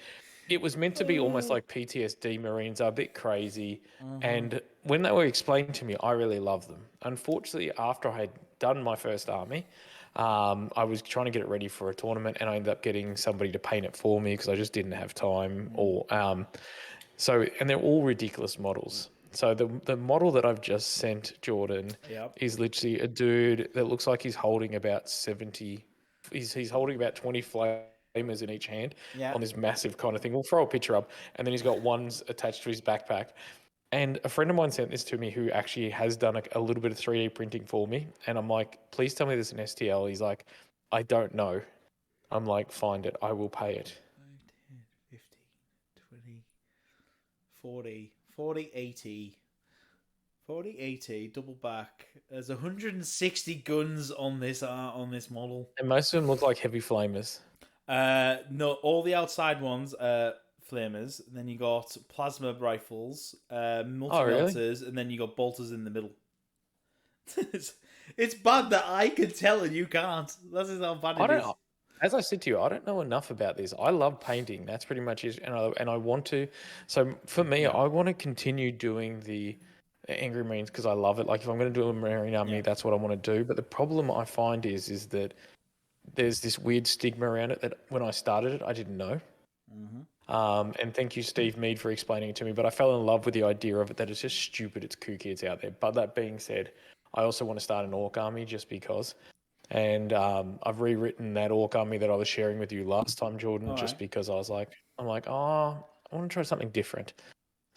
B: It was meant to be almost like PTSD Marines, are a bit crazy. And when they were explained to me, I really loved them. Unfortunately, after I had done my first army, I was trying to get it ready for a tournament, and I ended up getting somebody to paint it for me because I just didn't have time. And they're all ridiculous models. So the model that I've just sent Jordan is literally a dude that looks like he's holding about 70. He's holding about 20 flamers in each hand on this massive kind of thing. We'll throw a picture up, and then he's got ones attached to his backpack. And a friend of mine sent this to me who actually has done a little bit of 3D printing for me. And I'm like, please tell me there's an STL. He's like, I don't know. I'm like, find it. I will pay it.
A: 5, 10, 15, 20, 40, 40, 80. 40, 80, double back. There's 160 guns on this model.
B: And most of them look like heavy flamers.
A: No, all the outside ones are flamers. And then you got plasma rifles, multi-melters, and then you got bolters in the middle. It's bad that I can tell and you can't. That's how bad it is.
B: As I said to you, I don't know enough about this. I love painting. That's pretty much it. And I want to. So for me, I want to continue doing the Angry Marines because I love it. Like if I'm going to do a Marine army, that's what I want to do. But the problem I find is that there's this weird stigma around it that when I started it, I didn't know. And thank you, Steve Mead, for explaining it to me. But I fell in love with the idea of it, that it's just stupid. It's kooky. It's out there. But that being said, I also want to start an Orc army just because. And I've rewritten that Orc army that I was sharing with you last time, Jordan, just because I want to try something different.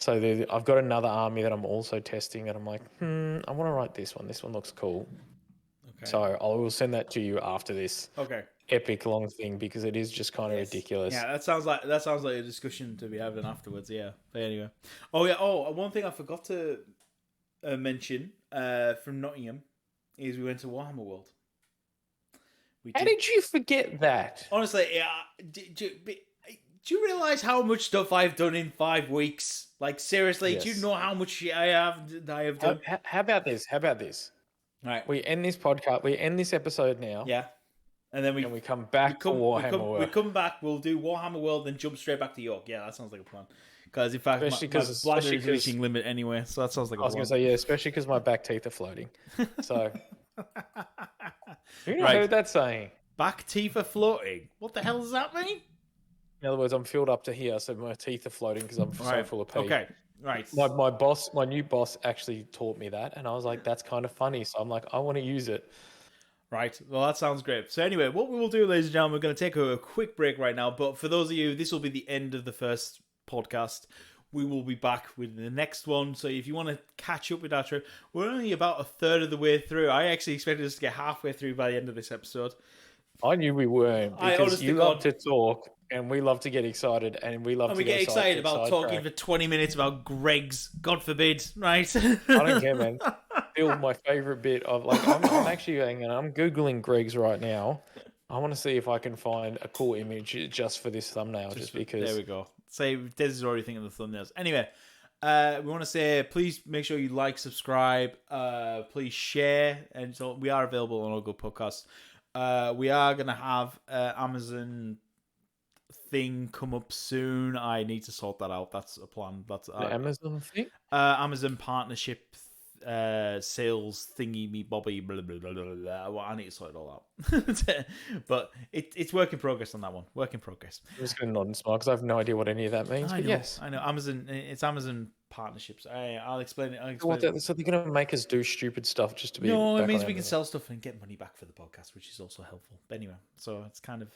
B: So I've got another army that I'm also testing, and I'm like, I want to write this one. This one looks cool. Okay. So I will send that to you after this.
A: Okay.
B: Epic long thing because it is just kind of ridiculous.
A: Yeah, that sounds like a discussion to be having afterwards. Yeah. But anyway. Oh yeah. Oh, one thing I forgot to mention from Nottingham is we went to Warhammer World.
B: How did you forget that?
A: Honestly, do you realize how much stuff I've done in 5 weeks? Like seriously, do you know how much I have done?
B: How about this?
A: Right.
B: We end this podcast. We end this episode now.
A: Yeah. And then we
B: come back to Warhammer World.
A: We come back. We'll do Warhammer World, then jump straight back to York. Yeah, that sounds like a plan. Because in fact, my bladder is reaching limit anyway, so that sounds like a plan.
B: I was going to say especially because my back teeth are floating. So. You heard that saying?
A: Back teeth are floating. What the hell does that mean?
B: In other words, I'm filled up to here, so my teeth are floating because I'm so full of pee.
A: Okay, right.
B: My new boss actually taught me that, and I was like, that's kind of funny. So I'm like, I want to use it.
A: Right. Well, that sounds great. So anyway, what we will do, ladies and gentlemen, we're going to take a quick break right now. But for those of you, this will be the end of the first podcast. We will be back with the next one. So if you want to catch up with our trip, we're only about a third of the way through. I actually expected us to get halfway through by the end of this episode.
B: I knew we weren't because you love to talk and we love to get excited and we love to
A: get excited about talking for 20 minutes about Greg's, God forbid, right?
B: I don't care, man. Still my favorite bit of I'm actually I'm Googling Greg's right now. I want to see if I can find a cool image just for this thumbnail, just because.
A: There we go. Say Des is already thinking of the thumbnails. Anyway, we want to say please make sure you like, subscribe, please share, and so we are available on all good podcasts. We are gonna have Amazon thing come up soon. I need to sort that out. That's a plan. That's
B: the Amazon thing.
A: Amazon partnership. Sales thingy me bobby blah, blah, blah, blah, blah. Well, I need to sort it all out. But it's work in progress on that one. Work in progress.
B: I'm just going to nod and smile because I have no idea what any of that means.
A: I know. Amazon. It's Amazon partnerships. I'll explain it.
B: So they're going to make us do stupid stuff just to be.
A: No, it
B: back
A: means
B: on
A: we can
B: Amazon.
A: sell stuff and get money back for the podcast, which is also helpful. But anyway, so it's kind of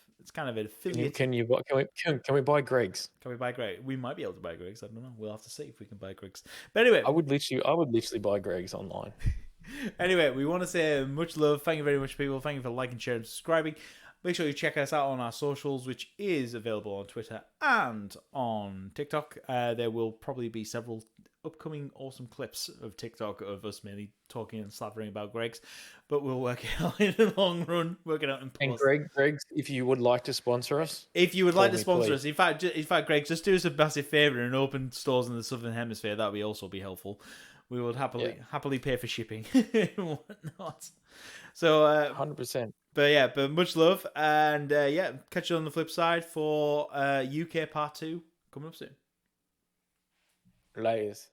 A: an affiliate.
B: Can we buy Greg's?
A: Can we buy Greg? We might be able to buy Greg's. I don't know. We'll have to see if we can buy Greg's. But anyway,
B: I would literally buy Greg's online.
A: Anyway, we want to say much love. Thank you very much, people. Thank you for liking, sharing, subscribing. Make sure you check us out on our socials, which is available on Twitter and on TikTok. There will probably be several upcoming awesome clips of TikTok of us mainly talking and slavering about Greg's, but we'll work it out in the long run. Work it out in post.
B: And Greg's, if you would like to sponsor us,
A: if you would like to sponsor us, in fact, Greg, just do us a massive favor and open stores in the Southern Hemisphere. That would also be helpful. We would happily pay for shipping and whatnot. So
B: 100%.
A: But much love, and catch you on the flip side for UK Part 2 coming up soon.
B: Layers.